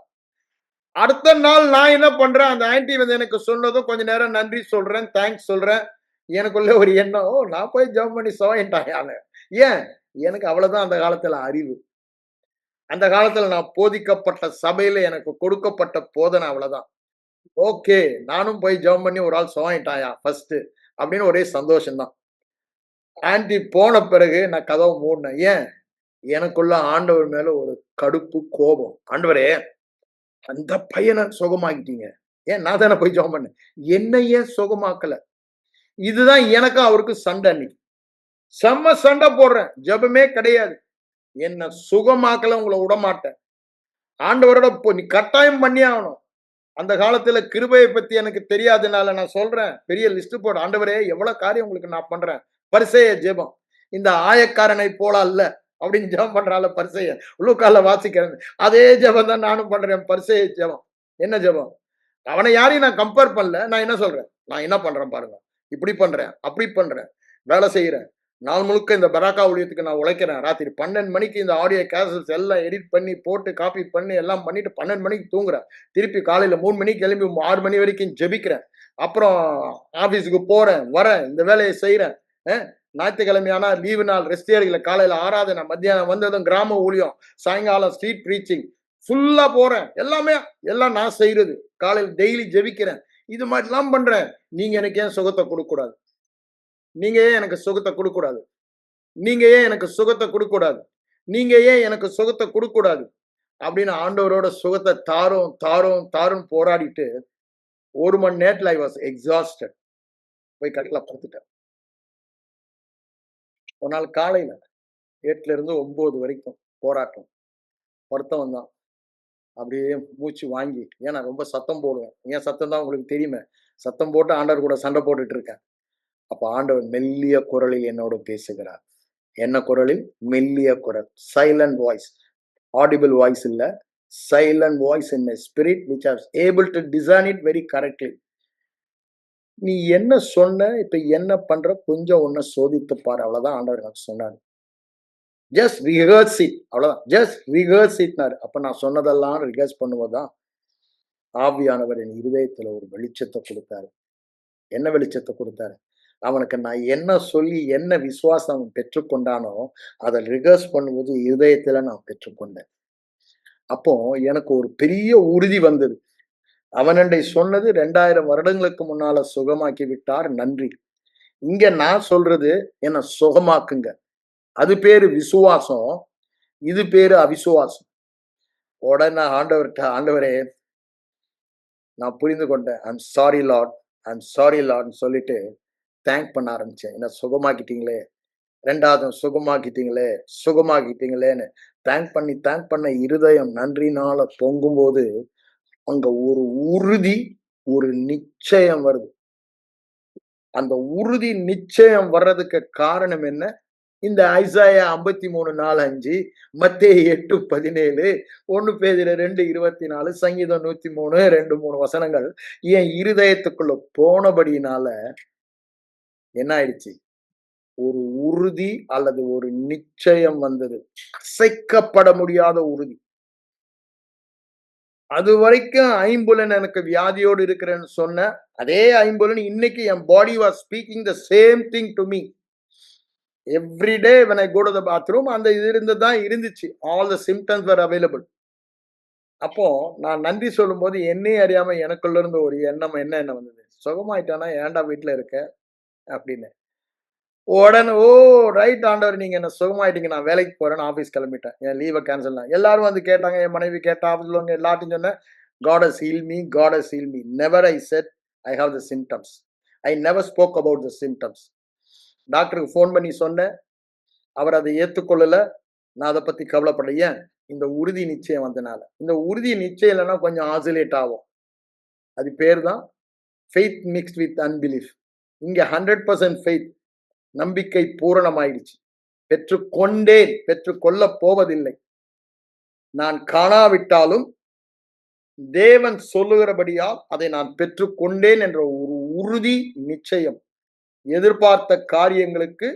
அடுத்த நாள் நான் என்ன பண்றேன், அந்த ஆன்டி வந்து எனக்கு சொன்னதும் கொஞ்ச நேரம் நன்றி சொல்றேன், தேங்க்ஸ் சொல்றேன். எனக்குள்ள ஒரு எண்ணம், நான் போய் ஜெபம் பண்ணி சவாயிட்டாங்க. ஏன்? எனக்கு அவ்வளவுதான் அந்த காலத்துல அறிவு. அந்த காலத்துல நான் போதிக்கப்பட்ட சபையில எனக்கு கொடுக்கப்பட்ட போதனை அவ்வளவுதான். ஓகே, நானும் போய் ஜெபம் பண்ணி ஒரு ஆள் சவாயிட்டாயா ஃபர்ஸ்ட் அப்படின்னு ஒரே சந்தோஷம்தான். ஆன்டி போன பிறகு நான் கதவை மூடினேன். ஏன்? எனக்குள்ள ஆண்டவர் மேல ஒரு கடுப்பு, கோபம். ஆண்டவரே, அந்த பையனை சுகமாக்கிட்டீங்க, ஏன் நான் தானே போய் ஜெபம் பண்ணேன், என்னையே சுகமாக்கல. இதுதான் எனக்கும் அவருக்கு சண்டை. அன்னைக்கு செம்ம சண்டை போடுறேன், ஜெபமே கிடையாது, என்ன சுகமாக்கல, உங்களை விட மாட்டேன், ஆண்டவரோட நீ கட்டாயம் பண்ணி ஆகணும். அந்த காலத்துல கிருபையை பத்தி எனக்கு தெரியாதனால நான் சொல்றேன், பெரிய லிஸ்ட் போடு, ஆண்டவரே எவ்வளவு காரியம் உங்களுக்கு நான் பண்றேன். பரிசேய ஜெபம், இந்த ஆயக்காரனை போல அல்ல அப்படின்னு ஜெபம் பண்றால பரிசேய, லூக்கால வாசிக்கிறேன், அதே ஜெபம் தான் நானும் பண்றேன். பரிசேய ஜெபம் என்ன ஜெபம்? அவனை யாரையும் நான் கம்பேர் பண்ணல. நான் என்ன சொல்றேன், நான் என்ன பண்றேன் பாருங்க, இப்படி பண்றேன், அப்படி பண்றேன், வேலை செய்யறேன், நாள் முழுக்க இந்த பராக்கா ஊழியத்துக்கு நான் உழைக்கிறேன். ராத்திரி 12 மணிக்கு இந்த ஆடியோ கேசட்ஸ் எல்லாம் எடிட் பண்ணி போட்டு காப்பி பண்ணி எல்லாம் பண்ணிட்டு 12 மணிக்கு தூங்குறேன். திருப்பி காலையில 3 மணிக்கு கிளம்பி 6 மணி வரைக்கும் ஜெபிக்கிறேன். அப்புறம் ஆபீஸுக்கு போறேன், வரேன், இந்த வேலையை செய்யறேன். ஞாயிற்றுக்கிழமையானா லீவு நாள், ரெஸ்ட் ஏரியில காலையில ஆராதனை, மத்தியானம் வந்ததும் கிராம ஊழியம், சாயங்காலம் ஸ்ட்ரீட் ப்ரீச்சிங், ஃபுல்லா போறேன். எல்லாமே எல்லாம் நான் செய்யறது. காலையில் டெய்லி ஜெபிக்கிறேன். இது மாதிரிலாம் பண்றேன். நீங்க எனக்கு ஏன் சுகத்தை கொடுக்க கூடாது? நீங்க ஏன் எனக்கு சுகத்தை கொடுக்க கூடாது? நீங்க ஏன் எனக்கு சுகத்தை கொடுக்க கூடாது? நீங்க ஏன் எனக்கு சுகத்தை கொடுக்க கூடாது அப்படின்னு ஆண்டவரோட சுகத்தை தாரும் தாரும் தாரும் போராடிட்டு 1 மணி நேரத்துல ஐ வாஸ் எக்ஸாஸ்டட். போய் கட்டில படுத்துட்டேன். ஒரு நாள் காலையில 8ல இருந்து 9 வரைக்கும் போராட்டம். படுத்தவன் தான் அப்படியே மூச்சு வாங்கி, ஏன்னா ரொம்ப சத்தம் போடுவேன். ஏன் சத்தம் தான் உங்களுக்கு தெரியுமே, சத்தம் போட்டு ஆண்டவர் கூட சண்டை போட்டுட்டு இருக்கேன். அப்ப ஆண்டவர் மெல்லிய குரலில் என்னோட பேசுகிறார். என்ன குரலில்? மெல்லிய குரல், சைலண்ட் வாய்ஸ், ஆடிபிள் வாய்ஸ் இல்ல, silent voice in my spirit which I was able to discern it very correctly. நீ என்ன சொன்ன, இப்ப என்ன பண்ற, கொஞ்சம் உன்னை சோதித்து பாரு, அவ்வளவுதான் ஆண்டவர் எனக்கு சொன்னாரு. ஜஸ்ட் ரிஹர்ஸ் இட், அவ்வளவுதான், ஜஸ்ட் ரிஹர்ஸ் இட்னாரு. அப்ப நான் சொன்னதெல்லாம் ரிஹர்ஸ் பண்ணுவதுதான் ஆவியானவர் என் இருதயத்துல ஒரு வெளிச்சத்தை கொடுத்தாரு. என்ன வெளிச்சத்தை கொடுத்தாரு? அவனுக்கு நான் என்ன சொல்லி என்ன விசுவாசம் பெற்றுக்கொண்டானோ அதை ரிஹர்ஸ் பண்ணும்போது இருதயத்துல நான் பெற்றுக்கொண்டேன். அப்போ எனக்கு ஒரு பெரிய உறுதி வந்தது. அவனண்டை சொன்னது 2000 வருடங்களுக்கு முன்னால சுகமாக்கி விட்டார், நன்றி. இங்க நான் சொல்றது என்ன சுகமாக்குங்க. அது பேரு விசுவாசம், இது பேரு அவிசுவாசம். உடனே ஆண்டவர்கிட்ட, ஆண்டவரே நான் புரிந்து கொண்டேன், I'm sorry Lord, I'm sorry லார்ட்னு சொல்லிட்டு தேங்க் பண்ண ஆரம்பிச்சேன். என்ன சுகமாக்கிட்டீங்களே, 2வது சுகமாக்கிட்டீங்களே, சுகமாக்கிட்டீங்களேன்னு தேங்க் பண்ண இருதயம் நன்றினால பொங்கும்போது அங்க ஒரு உறுதி, ஒரு நிச்சயம் வருது. அந்த உறுதி நிச்சயம் வர்றதுக்கு காரணம் என்ன? இந்த ஐசாயா 53:4-5, மத்தேயு 8:17, 1 பேதுரு 2:24, சங்கீதம் 103, 2-3 வசனங்கள் என் இருதயத்துக்குள்ள போனபடியினால என்ன ஆயிடுச்சு? ஒரு உறுதி அல்லது ஒரு நிச்சயம் வந்தது. அசைக்கப்பட முடியாத உறுதி. அது வரைக்கும் ஐம்புலன் எனக்கு வியாதியோடு இருக்கிறேன்னு சொன்ன அதே ஐம்புலன் இன்னைக்கு என் body was speaking the same thing to me every day when I go to the bathroom அந்த இது இருந்துதான் இருந்துச்சு. All the symptoms were available. அப்போ நான் நன்றி சொல்லும் போது என்னையே அறியாம எனக்குள்ள இருந்து ஒரு எண்ணம் என்ன வந்தது, சுகமாயிட்டானா ஏன்டா வீட்டுல இருக்க அப்படின்னு. உடனே ஓ ரைட் ஆண்டவர், நீங்க என்ன சுகமாயிட்டீங்க, நான் வேலைக்கு போறேன்னு ஆபீஸ் கிளம்பிட்டேன். என் லீவை கேன்சல். எல்லாரும் வந்து கேட்டாங்க, என் மனைவி கேட்டா, ஆஃபீஸ்ல எல்லாத்தையும் சொன்னேன், God has healed me, God has healed me. Never I said I have the symptoms. I never spoke about the symptoms. டாக்டருக்கு ஃபோன் பண்ணி சொன்னேன், அவர் அதை ஏற்றுக்கொள்ளல. நான் அதை பத்தி கவலைப்படல. ஏன்? இந்த உறுதி நிச்சயம் வந்தனால. இந்த உறுதி நிச்சயம் இல்லைன்னா கொஞ்சம் ஆசிலேட் ஆகும். அது பேர் தான் ஃபெய்த் மிக்ஸ்ட் வித் அன்பிலீஃப். இங்க 100% ஃபெய்த், நம்பிக்கை பூரணமாயிடுச்சு. பெற்றுக்கொண்டேன், பெற்றுக்கொள்ள போவதில்லை. நான் காணாவிட்டாலும் தேவன் சொல்லுகிறபடியால் அதை நான் பெற்றுக்கொண்டேன் என்ற ஒரு உறுதி நிச்சயம். எதிர்பார்த்த காரியங்களுக்கு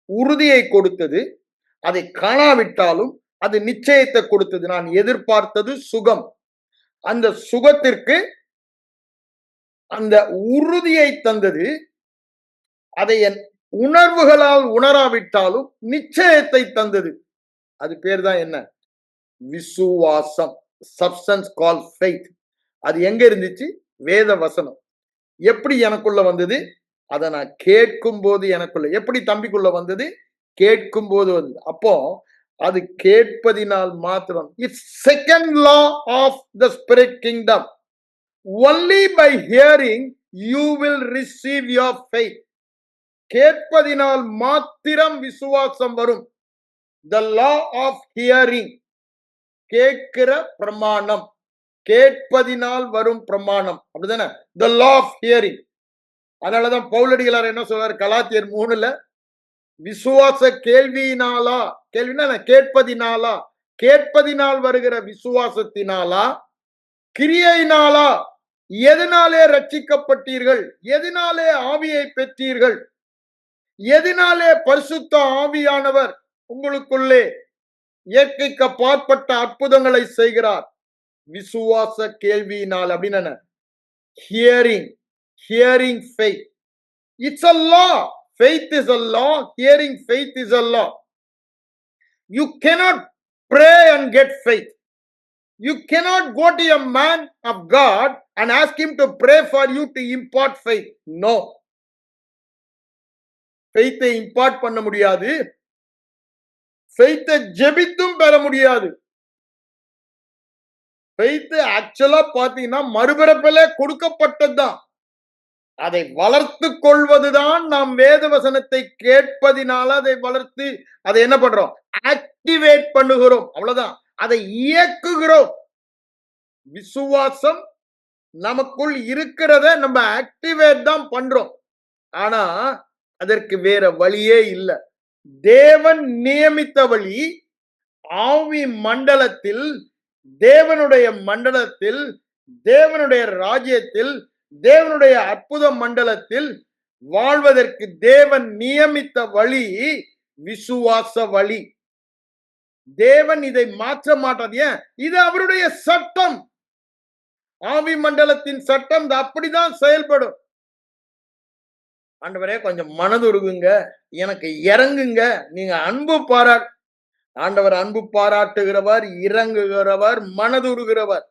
உறுதியை கொடுத்தது. அதை காணாவிட்டாலும் அது நிச்சயத்தை கொடுத்தது. நான் எதிர்பார்த்தது சுகம். அந்த சுகத்திற்கு அந்த உறுதியை தந்தது. அதை என் உணர்வுகளால் உணராவிட்டாலும் நிச்சயத்தை தந்தது. அது பேர் தான் என்ன? விசுவாசம். சப்ஸ்டன்ஸ் கால் ஃபெய்த். அது எங்க இருந்துச்சு? வேத வசனம். எப்படி எனக்குள்ள வந்தது? அதை நான் கேட்கும் போது எனக்குள்ள. எப்படி தம்பிக்குள்ள வந்தது? கேட்கும் போது வந்தது. அப்போ அது கேட்பதினால் மாத்திரம். It's second law of the spirit kingdom. Only by hearing you will receive your faith. கேட்பதினால் மாத்திரம் விசுவாசம் வரும். த லா ஆஃப் ஹியரிங், கேட்கிற பிரமாணம், கேட்பதினால் வரும் பிரமாணம். அப்படிதானே? த லா ஆஃப் ஹியரிங். அதனாலதான் பவுலடிகளார் என்ன சொல்றாரு கலாத்தியர் 3:3, விசுவாச கேள்வியினாலா, கேள்வினா கேட்பதினாலா, கேட்பதினால் வருகிற விசுவாசத்தினாலா, கிரியையினாலா, எதனாலே ரட்சிக்கப்பட்டீர்கள், எதனாலே ஆவியை பெற்றீர்கள், எதனாலே பரிசுத்த ஆவியானவர் உங்களுக்குள்ளே இயற்கைக்கு அப்பாற்பட்ட அற்புதங்களை செய்கிறார்? விசுவாச கேள்வியினால். அப்படின்னு hearing, hearing faith. It's a law. Faith is a law. Hearing faith is a law. You cannot pray and get faith. You cannot go to a man of God and ask him to pray for you to impart faith. No. Faith-ஐ impart பண்ண முடியாது. Faith-ஐ ஜெபித்தும் பெற முடியாது. Faith ஆக்சுவலா பாத்தீங்கன்னா மறுபிறப்பிலே கொடுக்கப்பட்டதுதான். அதை வளர்த்து கொள்வதுதான் நாம் வேத வசனத்தை கேட்பதினால அதை வளர்த்து அதை என்ன பண்றோம்? ஆக்டிவேட் பண்ணுகிறோம். அவ்வளவுதான். அதை இயக்குகிறோம். விசுவாசம் நமக்குள் இருக்கிறத நம்ம ஆக்டிவேட் தான் பண்றோம். ஆனா அதற்கு வேற வழியே இல்லை. தேவன் நியமித்த வழி. ஆவி மண்டலத்தில், தேவனுடைய மண்டலத்தில், தேவனுடைய ராஜ்யத்தில், தேவனுடைய அற்புத மண்டலத்தில் வாழ்வதற்கு தேவன் நியமித்த வழி விசுவாச வழி. தேவன் இதை மாற்ற மாட்டார். ஏன்? இது அவருடைய சட்டம். ஆவி மண்டலத்தின் சட்டம் அப்படிதான் செயல்படும். ஆண்டவரே கொஞ்சம் மனதுருகுங்க, எனக்கு இறங்குங்க. நீங்க அன்பு பாராட்டு. ஆண்டவர் அன்பு பாராட்டுகிறவர், இறங்குகிறவர், மனதுருகிறவர்.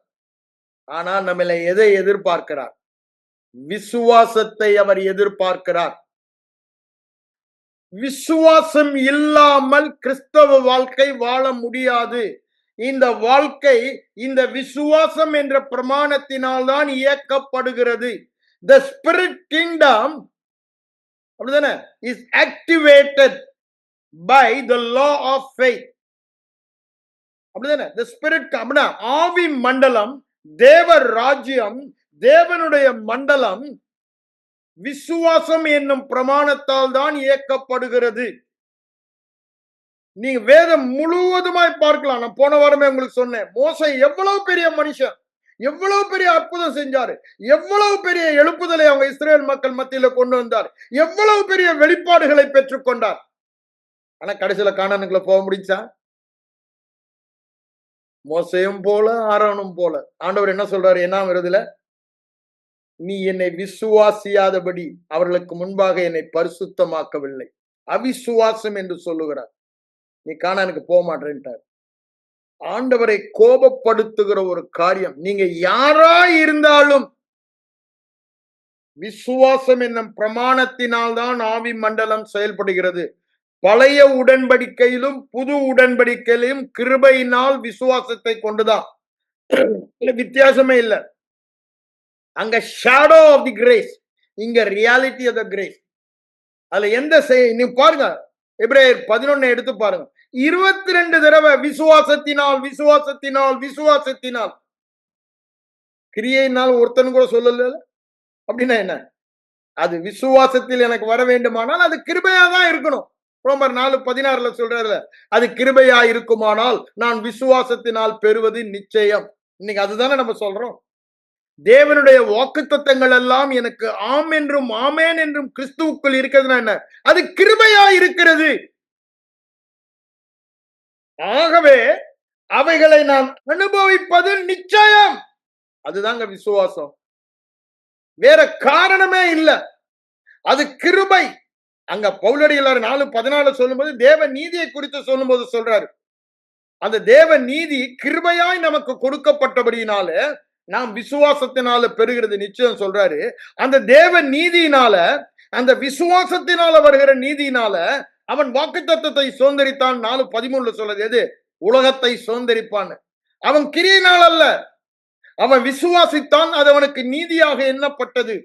ஆனால் நம்மளை எதை எதிர்பார்க்கிறார்? விசுவாசத்தை அவர் எதிர்பார்க்கிறார். விசுவாசம் இல்லாமல் கிறிஸ்தவ வாழ்க்கை வாழ முடியாது. இந்த வாழ்க்கை இந்த விசுவாசம் என்ற பிரமாணத்தினால் தான் இயக்கப்படுகிறது. The spirit kingdom அப்படிதானே is activated by the law of faith. அப்படிதானே? The spirit அப்படினா ஆவி மண்டலம், தேவ ராஜ்யம், தேவனுடைய மண்டலம் விசுவாசம் என்னும் பிரமாணத்தால் தான் இயக்கப்படுகிறது. நீங்க வேதம் முழுவதுமாய் பார்க்கலாம். நான் போன வாரமே உங்களுக்கு சொன்னேன், மோசே எவ்வளவு பெரிய மனுஷன், எவ்வளவு பெரிய அற்புதம் செஞ்சாரு, எவ்வளவு பெரிய எழுப்புதலை அவங்க இஸ்ரேல் மக்கள் மத்தியில கொண்டு வந்தார், எவ்வளவு பெரிய வெளிப்பாடுகளை பெற்றுக் கொண்டார். ஆனா கடைசியில கானானுக்குள்ள போக முடிஞ்சா? மோசேயும் போல ஆரோனும் போல. ஆண்டவர் என்ன சொல்றாரு? என்ன வருதுல? நீ என்னை விசுவாசியாதபடி அவர்களுக்கு முன்பாக என்னை பரிசுத்தமாக்கவில்லை. அவிசுவாசம் என்று சொல்லுகிறார். நீ கானானுக்கு போக மாட்டேன்ட்டார். ஆண்டவரை கோபப்படுத்துகிற ஒரு காரியம். நீங்க யாரா இருந்தாலும் விசுவாசம் என்னும் பிரமாணத்தினால் தான் ஆவி மண்டலம் செயல்படுகிறது. பழைய உடன்படிக்கையிலும் புது உடன்படிக்கையிலும் கிருபையினால் விசுவாசத்தை கொண்டுதான். வித்தியாசமே இல்லை. அங்க ஷேடோ ஆஃப் தி கிரேஸ், இங்க ரியாலிட்டி ஆஃப் த கிரேஸ். அதுல எந்த நீ பாருங்க, எபிரேயர் 11 எடுத்து பாருங்க. 22 தடவை விசுவாசத்தினால் விசுவாசத்தினால் விசுவாசத்தினால். கிரியையினால் ஒருத்தன் கூட சொல்லல. அப்படின்னா என்ன? அது விசுவாசத்தில் எனக்கு வர வேண்டுமானால் அது கிருபையா தான் இருக்கணும். ரோமர் 4:16 சொல்றாரு, அது கிருபையா இருக்குமானால் நான் விசுவாசத்தினால் பெறுவது நிச்சயம். இன்னைக்கு அதுதானே நம்ம சொல்றோம். தேவனுடைய வாக்குத்தத்தங்கள் எல்லாம் எனக்கு ஆம் என்றும் ஆமேன் என்றும் கிறிஸ்துவுக்குள் இருக்கிறதுனா என்ன? அது கிருபையா இருக்கிறது. ஆகவே அவைகளை நான் அனுபவிப்பது நிச்சயம். அதுதாங்க விசுவாசம். வேற காரணமே இல்ல. அது கிருபை. அங்க பவுலடிகளார் 4:14 சொல்லும்போது தேவ நீதியை குறித்து சொல்லும்போது சொல்றாரு, அந்த தேவ நீதி கிருபையாய் நமக்கு கொடுக்கப்பட்டபடியினால நாம் விசுவாசத்தினால பெறுகிறது நிச்சயம் சொல்றாரு. அந்த தேவ நீதியினால, அந்த விசுவாசத்தினால வருகிற நீதியினால அவன் வாக்குத்தத்தத்தை சுதந்திரித்தான். 4:13 சொல்றது எது? உலகத்தை சுதந்திரிப்பான். அவன் கிரியினால் அல்ல, அவன் விசுவாசித்தான், அது அவனுக்கு நீதியாக எண்ணப்பட்டது.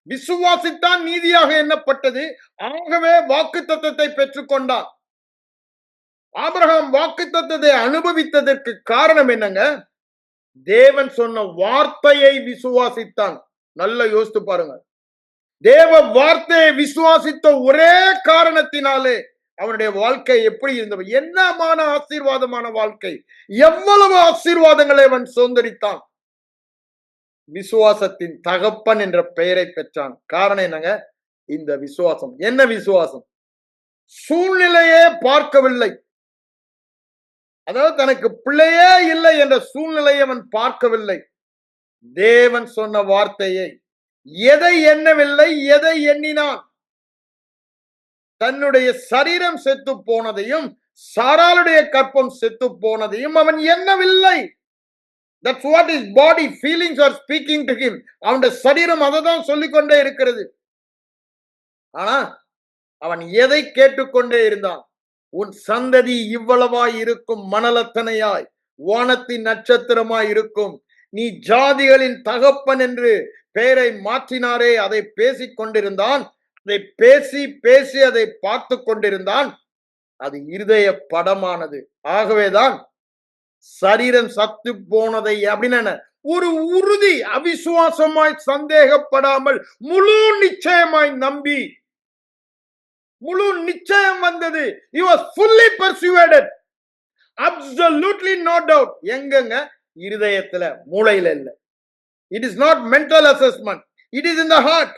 விசுவாசித்தான், நீதியாக எண்ணப்பட்டது. ஆகவே வாக்குத்தத்தத்தை பெற்றுக்கொண்டான். ஆபிரகாம் வாக்குத்தத்தத்தை அனுபவித்ததற்கு காரணம் என்னங்க? தேவன் சொன்ன வார்த்தையை விசுவாசித்தான். நல்லா யோசித்து பாருங்க. தேவ வார்த்தையை விசுவாசித்த ஒரே காரணத்தினாலே அவனுடைய வாழ்க்கை எப்படி இருந்தது? என்னமான ஆசீர்வாதமான வாழ்க்கை! எவ்வளவு ஆசீர்வாதங்களை அவன் சுதந்திரித்தான். விசுவாசத்தின் தகப்பன் என்ற பெயரை பெற்றான். காரணம் என்னங்க? இந்த விசுவாசம். என்ன விசுவாசம்? சூழ்நிலையே பார்க்கவில்லை. அதாவது தனக்கு பிள்ளையே இல்லை என்ற சூழ்நிலையை அவன் பார்க்கவில்லை. தேவன் சொன்ன வார்த்தையை, எதை எண்ணவில்லை, எதை எண்ணினான்? தன்னுடைய சரீரம் செத்து போனதையும் சாராளுடைய கற்பம் செத்து போனதையும் அவன் எண்ணவில்லை. That's what his body feelings are speaking to him. அவனுடைய சரீரம் அதை தான் சொல்லிக்கொண்டே இருக்கிறது. ஆனா அவன் எதை கேட்டுக்கொண்டே இருந்தான்? உன் சந்ததி இவ்வளவாய் இருக்கும், மணலத்தனையாய் வானத்தின் நட்சத்திரமாய் இருக்கும். நீ ஜாதிகளின் தகப்பன் என்று பெயரை மாற்றினாரே, அதை பேசிக் கொண்டிருந்தான். அதை பேசி பேசி அதை பார்த்து கொண்டிருந்தான். அது இருதய படமானது. ஆகவேதான் சரீரம் சத்து போனதை அப்படின்னு ஒரு உறுதி, அவிசுவாசமாய் சந்தேகப்படாமல் முழு நிச்சயமாய் நம்பி, முழு நிச்சயம் வந்தது. He was fully persuaded. Absolutely no doubt. எங்கங்க? இருதயத்துல, மூளையில இல்ல. It is not mental assessment. It is in the heart.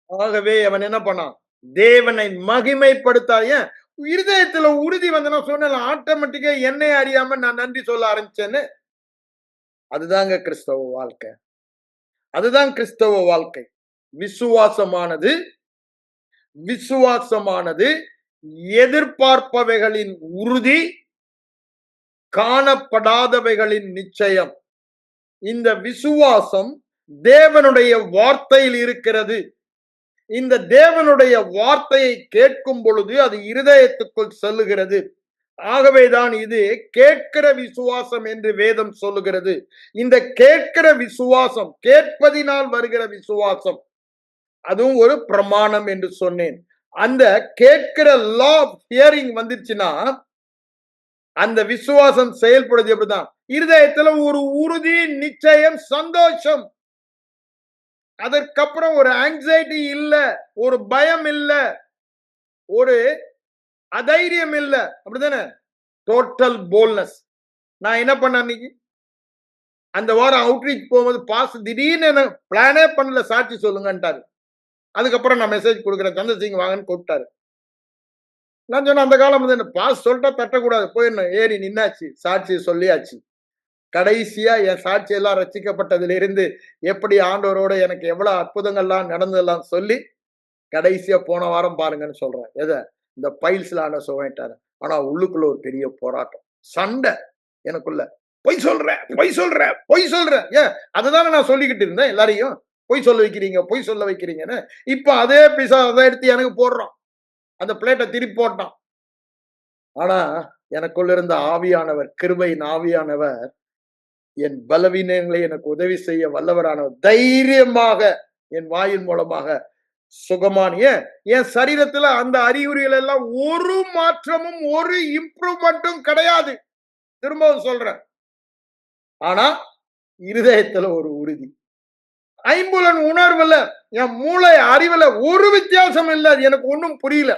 ஆகவே அவன் என்ன பண்ணான்? தேவனை மகிமைப்படுத்தாத. ஏன்? இருதயத்துல உறுதி வந்து நான் சொன்ன ஆட்டோமேட்டிக்கா என்னை அறியாம நான் நன்றி சொல்ல ஆரம்பிச்சேன்னு. அதுதாங்க கிறிஸ்தவ வாழ்க்கை. அதுதான் கிறிஸ்தவ வாழ்க்கை. விசுவாசமானது விசுவாசமானது எதிர்பார்ப்பவைகளின் உறுதி, காணப்படாதவைகளின் நிச்சயம். இந்த விசுவாசம் தேவனுடைய வார்த்தையில் இருக்கிறது. இந்த தேவனுடைய வார்த்தையை கேட்கும் பொழுது அது இருதயத்துக்குள் செல்லுகிறது. ஆகவேதான் இது கேட்கிற விசுவாசம் என்று வேதம் சொல்லுகிறது. இந்த கேட்கிற விசுவாசம், கேட்பதினால் வருகிற விசுவாசம், அதுவும் ஒரு பிரமாணம் என்று சொன்னேன். அந்த கேட்கிற லா ஆஃப் ஹியரிங் வந்துருச்சுன்னா அந்த விசுவாசம் செயல்படுது. எப்படிதான்? இருதயத்துல ஒரு உறுதி, நிச்சயம், சந்தோஷம். அதற்கப்புறம் ஒரு ஆங்ஸைட்டி இல்ல, ஒரு பயம் இல்ல, ஒரு அதைரியம் இல்ல. அப்படிதானே? Total boldness. நான் என்ன பண்ண அன்னைக்கு அந்த வாரம் அவுட்ரீச் போகும்போது பாஸ் திடீர்னு பிளானே பண்ணல, சாட்சி சொல்லுங்கன்ட்டாரு. அதுக்கப்புறம் நான் மெசேஜ் கொடுக்குறேன், சந்திரசிங் வாங்கன்னு கூப்பிட்டாரு. நான் சொன்னேன், அந்த காலம் வந்து பாஸ் சொல்லிட்டா தட்டக்கூடாது, போயிடணும். ஏறி நின்னாச்சு, சாட்சியை சொல்லியாச்சு. கடைசியா என் சாட்சியெல்லாம் ரட்சிக்கப்பட்டதிலிருந்து எப்படி ஆண்டவரோட எனக்கு எவ்வளவு அற்புதங்கள்லாம் நடந்ததெல்லாம் சொல்லி கடைசியா போன வாரம் பாருங்கன்னு சொல்றேன். எத? இந்த பைல்ஸ்ல ஆண்டவர் சுகமாயிட்டாரு. ஆனா உள்ளுக்குள்ள ஒரு பெரிய போராட்டம், சண்டை எனக்குள்ள. பொய் சொல்றேன், பொய் சொல்றேன், பொய் சொல்றேன். ஏன் அதுதானே நான் சொல்லிக்கிட்டு இருந்தேன் எல்லாரையும். பொய் சொல்ல வைக்கிறீங்க, பொய் சொல்ல வைக்கிறீங்கன்னு. இப்ப அதே பிசா அதை எடுத்து எனக்கு போடுறான். அந்த பிளேட்டை திருப்பி போட்டான். ஆனா எனக்குள்ள இருந்த ஆவியானவர், கிருபையின் ஆவியானவர், என் பலவீனங்களை எனக்கு உதவி செய்ய வல்லவரானவர் தைரியமாக என் வாயின் மூலமாக சுகமான என் சரீரத்துல அந்த அறிகுறிகள் எல்லாம் ஒரு மாற்றமும் ஒரு இம்ப்ரூவ்மெண்ட்டும் கிடையாது. திரும்பவும் சொல்றேன். ஆனா இருதயத்துல ஒரு உறுதி. ஐம்புலன் உணர்வுல, என் மூளை அறிவுல ஒரு வித்தியாசம் இல்லை. எனக்கு ஒன்றும் புரியல.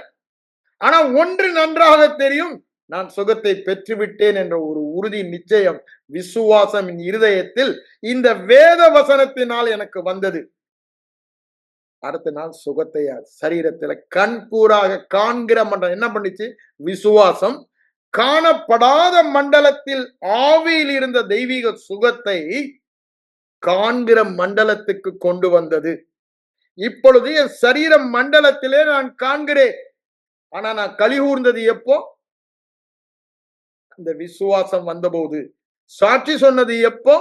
ஆனா ஒன்று நன்றாக தெரியும், நான் சுகத்தை பெற்றுவிட்டேன் என்ற ஒரு உறுதி, நிச்சயம், விசுவாசம் என் இருதயத்தில் இந்த வேத வசனத்தினால் எனக்கு வந்தது. அடுத்த நாள் சுகத்தை சரீரத்துல கண் கூறாக காண்கிற மண்டலம் என்ன பண்ணிச்சு? விசுவாசம் காணப்படாத மண்டலத்தில் ஆவியில் இருந்த தெய்வீக சுகத்தை காண்கிற மண்டலத்துக்கு கொண்டு வந்தது. இப்பொழுது என் சரீர மண்டலத்திலே நான் காண்கிறேன். ஆனா நான் கலிகூர்ந்தது எப்போ? அந்த விசுவாசம் வந்தபோது. சாட்சி சொன்னது எப்போ?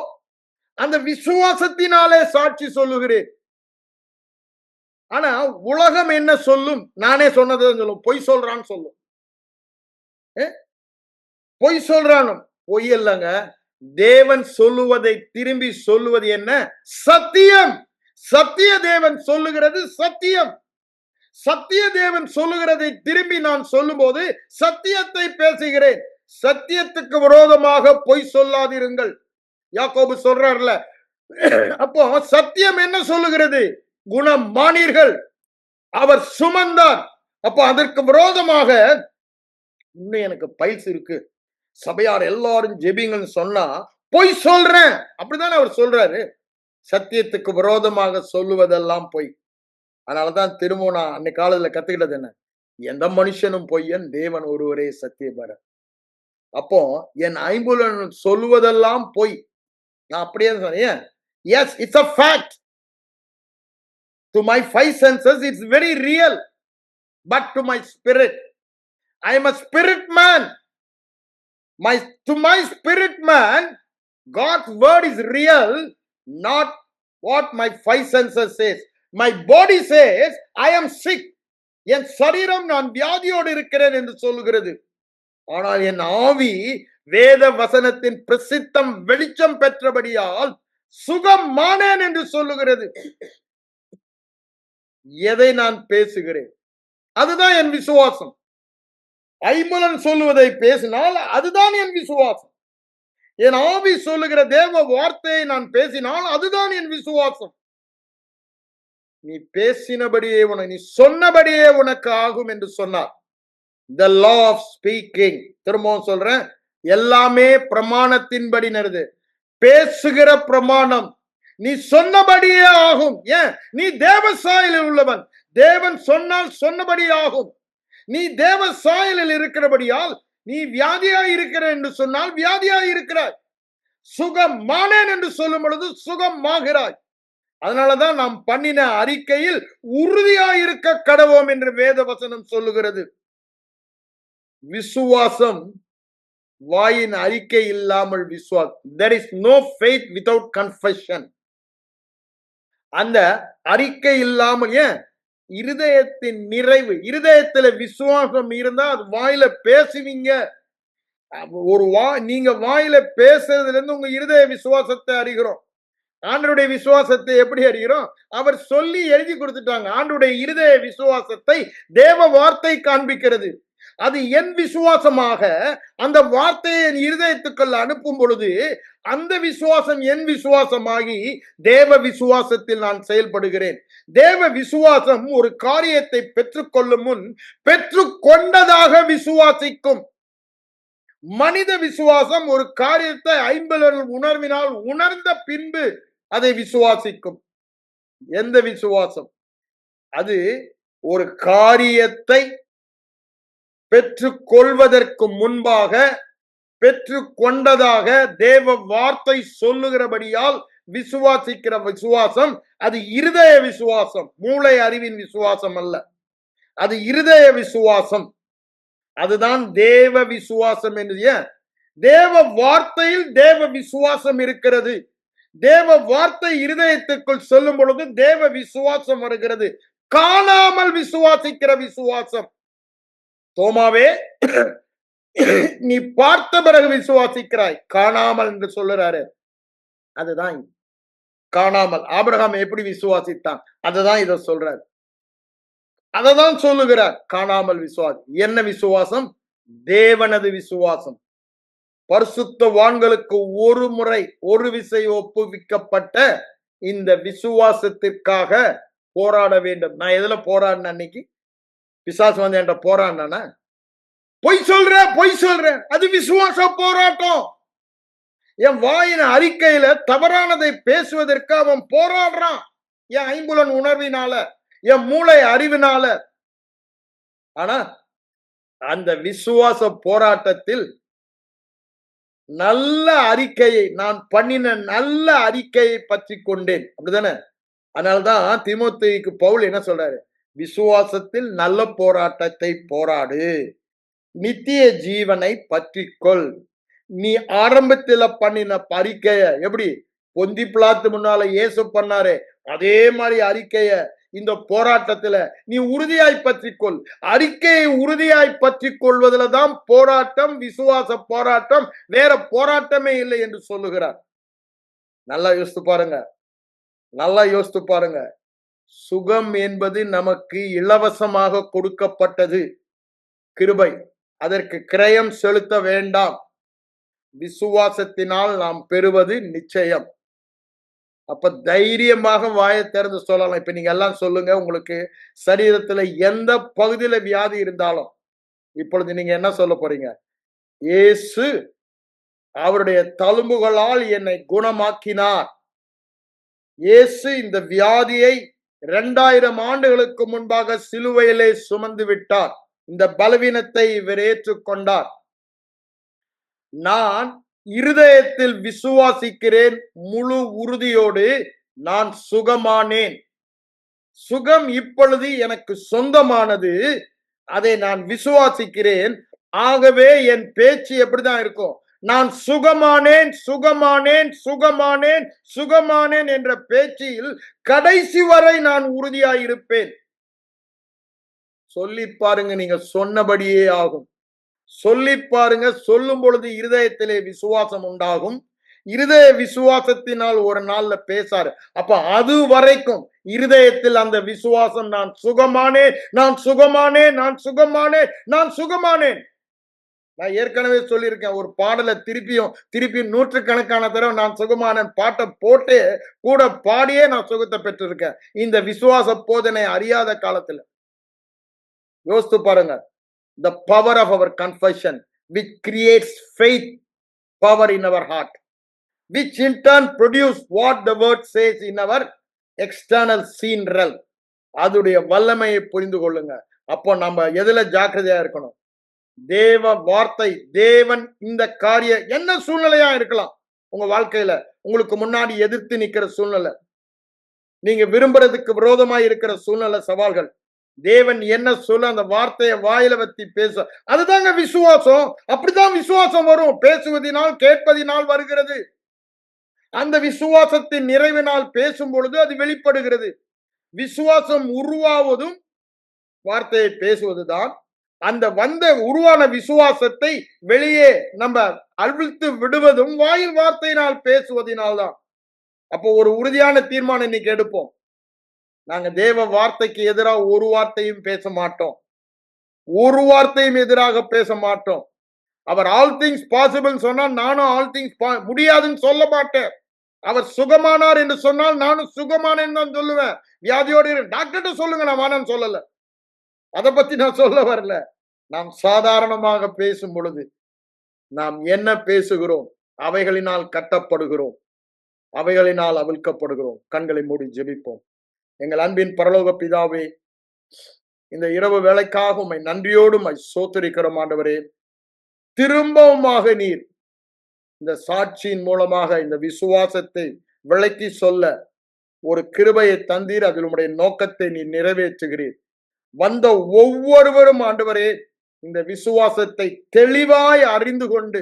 அந்த விசுவாசத்தினாலே சாட்சி சொல்லுகிறேன். ஆனா உலகம் என்ன சொல்லும்? நானே சொன்னதை சொல்லும். பொய் சொல்றான்னு சொல்லும். பொய் சொல்றான். பொய் இல்லங்க. தேவன் சொல்லுவதை திரும்பி சொல்லுவது என்ன? சத்தியம். சத்திய தேவன் சொல்லுகிறது சத்தியம். சத்திய தேவன் சொல்லுகிறதை திரும்பி நான் சொல்லும் போது சத்தியத்தை பேசுகிறேன். சத்தியத்துக்கு விரோதமாக பொய் சொல்லாதிருங்கள். யாக்கோபு சொல்றார்ல. அப்போ சத்தியம் என்ன சொல்லுகிறது? குணமானீர்கள், அவர் சுமந்தார். அப்போ அதற்கு விரோதமாக இன்னும் எனக்கு பைல்ஸ் இருக்கு, சபையார் எல்லாரும் ஜெபிங்கன்னு சொன்னா பொய் சொல்றேன் அப்படிதான் அவர் சொல்றாரு. சத்தியத்துக்கு விரோதமாக சொல்லுவதெல்லாம் பொய். அதனாலதான் திரும்ப நான் அன்னைக்கு காலத்துல கத்துக்கிட்டது என்ன? எந்த மனுஷனும் பொய்யன், தேவன் ஒருவரே சத்தியபரர். அப்போ என் ஐம்புலன் சொல்லுவதெல்லாம் பொய். நான் அப்படியே சொன்னேன். Yes, it's a fact. To my five senses, it's very real. But to my spirit, I am a spirit man. To my spirit man, God's word is real, not what my five senses says. My body says, I am sick. என் சரீரம் நான் வியாதியோடு இருக்கிறேன் என்று சொல்லுகிறது. ஆனால் என் ஆவி வேத வசனத்தின் பிரசித்தம் வெளிச்சம் பெற்றபடியால் சுகமானேன் என்று சொல்லுகிறது. எதை நான் பேசுகிறேன் அதுதான் என் விசுவாசம். ஐம்புலன் சொல்லுவதை பேசினால் அதுதான் என் விசுவாசம். என் ஆவி சொல்லுகிற தேவ வார்த்தையை நான் பேசினால் அதுதான் என் விசுவாசம். நீ பேசினபடியே நீ சொன்னபடியே உனக்கு ஆகும் என்று சொன்னார். The law of speaking. திரும்பவும் சொல்றேன், எல்லாமே பிரமாணத்தின்படி நடது. பேசுகிற பிரமாணம். நீ சொன்னபடியே ஆகும். ஏன்? நீ தேவ சாயலில் உள்ளவன். தேவன் சொன்னால் சொன்னபடி ஆகும். நீ தேவ சாயலில் இருக்கிறபடியால் நீ வியாதியாய் இருக்கிற என்று சொன்னால் வியாதியாய் இருக்கிறாய். சுகமானேன் என்று சொல்லும் பொழுது சுகமாகிறாய். அதனாலதான் நாம் பண்ணின அறிக்கையில் உறுதியாயிருக்க கடவோம் என்று வேத வசனம் சொல்லுகிறது. விசுவாசம் வாயின் அறிக்கை இல்லாமல் விசுவாசம். There is no faith without confession. அந்த அறிக்கை இல்லாமல் ஏன்? இருதயத்தின் நிறைவு. இருதயத்துல விசுவாசம் இருந்தா அது வாயில பேசுவீங்க. நீங்க வாயில பேசுறதுல இருந்து உங்க இருதய விசுவாசத்தை அறிகிறோம். ஆண்டவருடைய விசுவாசத்தை எப்படி அறிகிறோம்? அவர் சொல்லி எழுதி கொடுத்துட்டாங்க. ஆண்டவருடைய இருதய விசுவாசத்தை தேவ வார்த்தை காண்பிக்கிறது. அது என் விசுவாசமாக அந்த வார்த்தையை என் இருதயத்துக்குள்ள அனுப்பும் பொழுது அந்த விசுவாசம் என் விசுவாசமாகி தேவ விசுவாசத்தில் நான் செயல்படுகிறேன். தேவ விசுவாசம் ஒரு காரியத்தை பெற்றுக்கொள்ளும் முன் பெற்றுக்கொண்டதாக விசுவாசிக்கும். மனித விசுவாசம் ஒரு காரியத்தை ஐம்புலன் உணர்வினால் உணர்ந்த பின்பு அதை விசுவாசிக்கும். எந்த விசுவாசம்? அது ஒரு காரியத்தை பெற்றுக் கொள்வதற்கு முன்பாக பெற்று கொண்டதாக தேவ வார்த்தை சொல்லுகிறபடியால் விசுவாசிக்கிற விசுவாசம் அது இருதய விசுவாசம், மூளை அறிவின் விசுவாசம் அல்ல. அது இருதய விசுவாசம். அதுதான் தேவ விசுவாசம் என்று. தேவ வார்த்தையில் தேவ விசுவாசம் இருக்கிறது. தேவ வார்த்தை இருதயத்துக்குள் சொல்லும் பொழுது தேவ விசுவாசம் வருகிறது. காணாமல் விசுவாசிக்கிற விசுவாசம். தோமாவே, நீ பார்த்த பிறகு விசுவாசிக்கிறாய், காணாமல் என்று சொல்லுறாரு. அதுதான் காணாமல். ஆபிரகாம் எப்படி விசுவாசித்தான், அதுதான் இத சொல்றாரு. அததான் சொல்லுகிறார், காணாமல் விசுவாசம். என்ன விசுவாசம்? தேவனது விசுவாசம். பரிசுத்தவான்களுக்கு ஒரு முறை ஒரு விசை ஒப்புவிக்கப்பட்ட இந்த விசுவாசத்திற்காக போராட வேண்டும். நான் எதுல போராடின அன்னைக்கு? பிசாசு வந்து என்கிட்ட போராடினா, பொய் சொல்ற, அது விசுவாச போராட்டம். என் வாயின் அறிக்கையில தவறானதை பேசுவதற்கு அவன் போராடுறான். என் ஐம்புலன் உணர்வினால, என் மூளை அறிவினால. ஆனா அந்த விசுவாச போராட்டத்தில் நல்ல அறிக்கையை, நான் பண்ணின நல்ல அறிக்கையை பற்றி கொண்டேன். அப்படிதானே? அதனால்தான் தீமோத்தேயுக்கு பவுல் என்ன சொல்றாரு? விசுவாசத்தில் நல்ல போராட்டத்தை போராடு, நித்திய ஜீவனை பற்றிக்கொள். நீ ஆரம்பத்துல பண்ணின அறிக்கைய எப்படி பொந்தி பிலாத்து முன்னால இயேசு பண்ணாரு, அதே மாதிரி அறிக்கைய இந்த போராட்டத்துல நீ உறுதியாய் பற்றிக்கொள். அறிக்கையை உறுதியாய் பற்றிக் கொள்வதில் தான் போராட்டம், விசுவாச போராட்டம். வேற போராட்டமே இல்லை என்று சொல்லுகிறார். நல்லா யோசித்து பாருங்க, நல்லா யோசித்து பாருங்க. சுகம் என்பது நமக்கு இலவசமாக கொடுக்கப்பட்டது, கிருபை. அதற்கு கிரயம் செலுத்த வேண்டாம். விசுவாசத்தினால் நாம் பெறுவது நிச்சயம். அப்ப தைரியமாக வாயை திறந்து சொல்லலாம். இப்ப நீங்க எல்லாம் சொல்லுங்க, உங்களுக்கு சரீரத்துல எந்த பகுதியில வியாதி இருந்தாலும் இப்பொழுது நீங்க என்ன சொல்ல போறீங்க? இயேசு அவருடைய தழும்புகளால் என்னை குணமாக்கினார். இயேசு இந்த வியாதியை 2000 ஆண்டுகளுக்கு முன்பாக சிலுவையிலே சுமந்து விட்டார். இந்த பலவீனத்தை இவர் ஏற்றுக்கொண்டார். நான் இருதயத்தில் விசுவாசிக்கிறேன், முழு உறுதியோடு நான் சுகமானேன். சுகம் இப்பொழுது எனக்கு சொந்தமானது, அதை நான் விசுவாசிக்கிறேன். ஆகவே என் பேச்சு எப்படிதான் இருக்கும்? நான் சுகமானேன், சுகமானேன், சுகமானேன், சுகமானேன் என்ற பேச்சில் கடைசி வரை நான் உறுதியாயிருப்பேன். சொல்லி பாருங்க, நீங்க சொன்னபடியே ஆகும். சொல்லி பாருங்க, சொல்லும் பொழுது இருதயத்திலே விசுவாசம் உண்டாகும். இருதய விசுவாசத்தினால் ஒரு நாள்ல பேசாரு. அப்ப அது வரைக்கும் இருதயத்தில் அந்த விசுவாசம், நான் சுகமானேன், நான் சுகமானேன், நான் சுகமானேன், நான் சுகமானேன். நான் ஏற்கனவே சொல்லியிருக்கேன், ஒரு பாடலை திருப்பி நூற்றுக்கணக்கான தடவை நான் சுகமானேன் பாட்டை போட்டு கூட பாடியே நான் சுகத்தை பெற்றிருக்கேன், இந்த விசுவாச போதனை அறியாத காலத்துல. யோசித்து பாருங்க. The power of our confession, which creates faith power in our heart, which in turn produce what the word says in our external seen realm. அதுடைய வல்லமையை புரிந்து கொள்ளுங்க. அப்போ நம்ம எதுல ஜாக்கிரதையா இருக்கணும்? தேவ வார்த்தை, தேவன் இந்த காரிய என்ன சூழ்நிலையா இருக்கலாம் உங்க வாழ்க்கையில, உங்களுக்கு முன்னாடி எதிர்த்து நிக்கிற சூழ்நிலை, நீங்க விரும்புறதுக்கு விரோதமாய் இருக்கிற சூழ்நிலை, சவால்கள், தேவன் என்ன சொல்ல அந்த வார்த்தையை வாயில வச்சு பேச, அதுதாங்க விசுவாசம். அப்படிதான் விசுவாசம் வரும். பேசுவதினால் கேட்பதினால் வருகிறது. அந்த விசுவாசத்தின் நிறைவினால் பேசும் பொழுது அது வெளிப்படுகிறது. விசுவாசம் உருவாவதும் வார்த்தையை பேசுவதுதான். அந்த உருவான விசுவாசத்தை வெளியே நம்ம அவிழ்த்து விடுவதும் வாயில் வார்த்தையினால் பேசுவதனால்தான். அப்போ ஒரு உறுதியான தீர்மானம் இன்னைக்கு எடுப்போம். நாங்க தேவ வார்த்தைக்கு எதிராக ஒரு வார்த்தையும் பேச மாட்டோம். ஒரு வார்த்தையும் எதிராக பேச மாட்டோம். அவர் ஆல் திங்ஸ் பாசிபிள் சொன்னால் நானும் ஆல் திங்ஸ் முடியாதுன்னு சொல்ல மாட்டேன். அவர் சுகமானார் என்று சொன்னால் நானும் சுகமானேன்னு தான் சொல்லுவேன். வியாதியோடு டாக்டர்கிட்ட சொல்லுங்க, நான் வானன்னு சொல்லல. அதை பத்தி நான் சொல்ல வரல. நாம் சாதாரணமாக பேசும் பொழுது நாம் என்ன பேசுகிறோம்? அவைகளினால் கட்டப்படுகிறோம், அவைகளினால் அவிழ்க்கப்படுகிறோம். கண்களை மூடி ஜெபிப்போம். எங்கள் அன்பின் பரலோக பிதாவே, இந்த இரவு வேளைக்காக உம்மை நன்றியோடு உம்மை ஸ்தோத்திரிக்கிறோம் ஆண்டவரே. திரும்பவுமாக நீர் இந்த சாட்சியின் மூலமாக இந்த விசுவாசத்தை விளக்கி சொல்ல ஒரு கிருபையை தந்தீர். அதில் உம்முடைய நோக்கத்தை நீ நிறைவேற்றுகிறீர். வந்த ஒவ்வொருவரும் ஆண்டவரே இந்த விசுவாசத்தை தெளிவாய் அறிந்து கொண்டு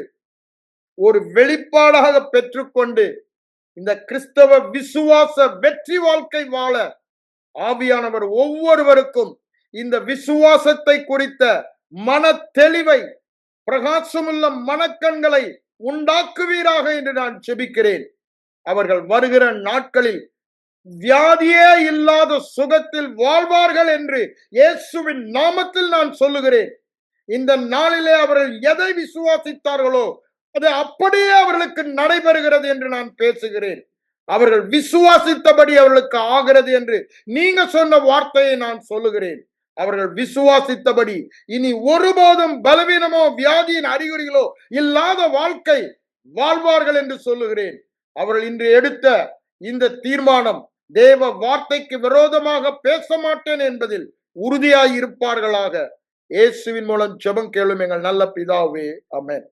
ஒரு வெளிப்பாடாக பெற்றுக்கொண்டு இந்த கிறிஸ்தவ விசுவாச வெற்றி வாழ்க்கை வாழ ஆவியானவர் ஒவ்வொருவருக்கும் இந்த விசுவாசத்தை குறித்த மன தெளிவை, பிரகாசமுள்ள மனக்கண்களை உண்டாக்குவீராக என்று நான் ஜெபிக்கிறேன். அவர்கள் வருகிற நாட்களில் வியாதியே இல்லாத சுகத்தில் வாழ்வார்கள் என்று இயேசுவின் நாமத்தில் நான் சொல்லுகிறேன். இந்த நாளிலே அவர்கள் எதை விசுவாசித்தார்களோ அது அப்படியே அவர்களுக்கு நடைபெறுகிறது என்று நான் பேசுகிறேன். அவர்கள் விசுவாசித்தபடி அவர்களுக்கு ஆகிறது என்று நீங்க சொன்ன வார்த்தையை நான் சொல்லுகிறேன். அவர்கள் விசுவாசித்தபடி இனி ஒருபோதும் பலவீனமோ வியாதியின் அறிகுறிகளோ இல்லாத வாழ்க்கை வாழ்வார்கள் என்று சொல்லுகிறேன். அவர்கள் இன்று எடுத்த இந்த தீர்மானம் தேவ வார்த்தைக்கு விரோதமாக பேச மாட்டேன் என்பதில் உறுதியாய் இருப்பார்களாக. இயேசுவின் மூலம் ஜெபம் கேளும் எங்கள் நல்ல பிதாவே, ஆமென்.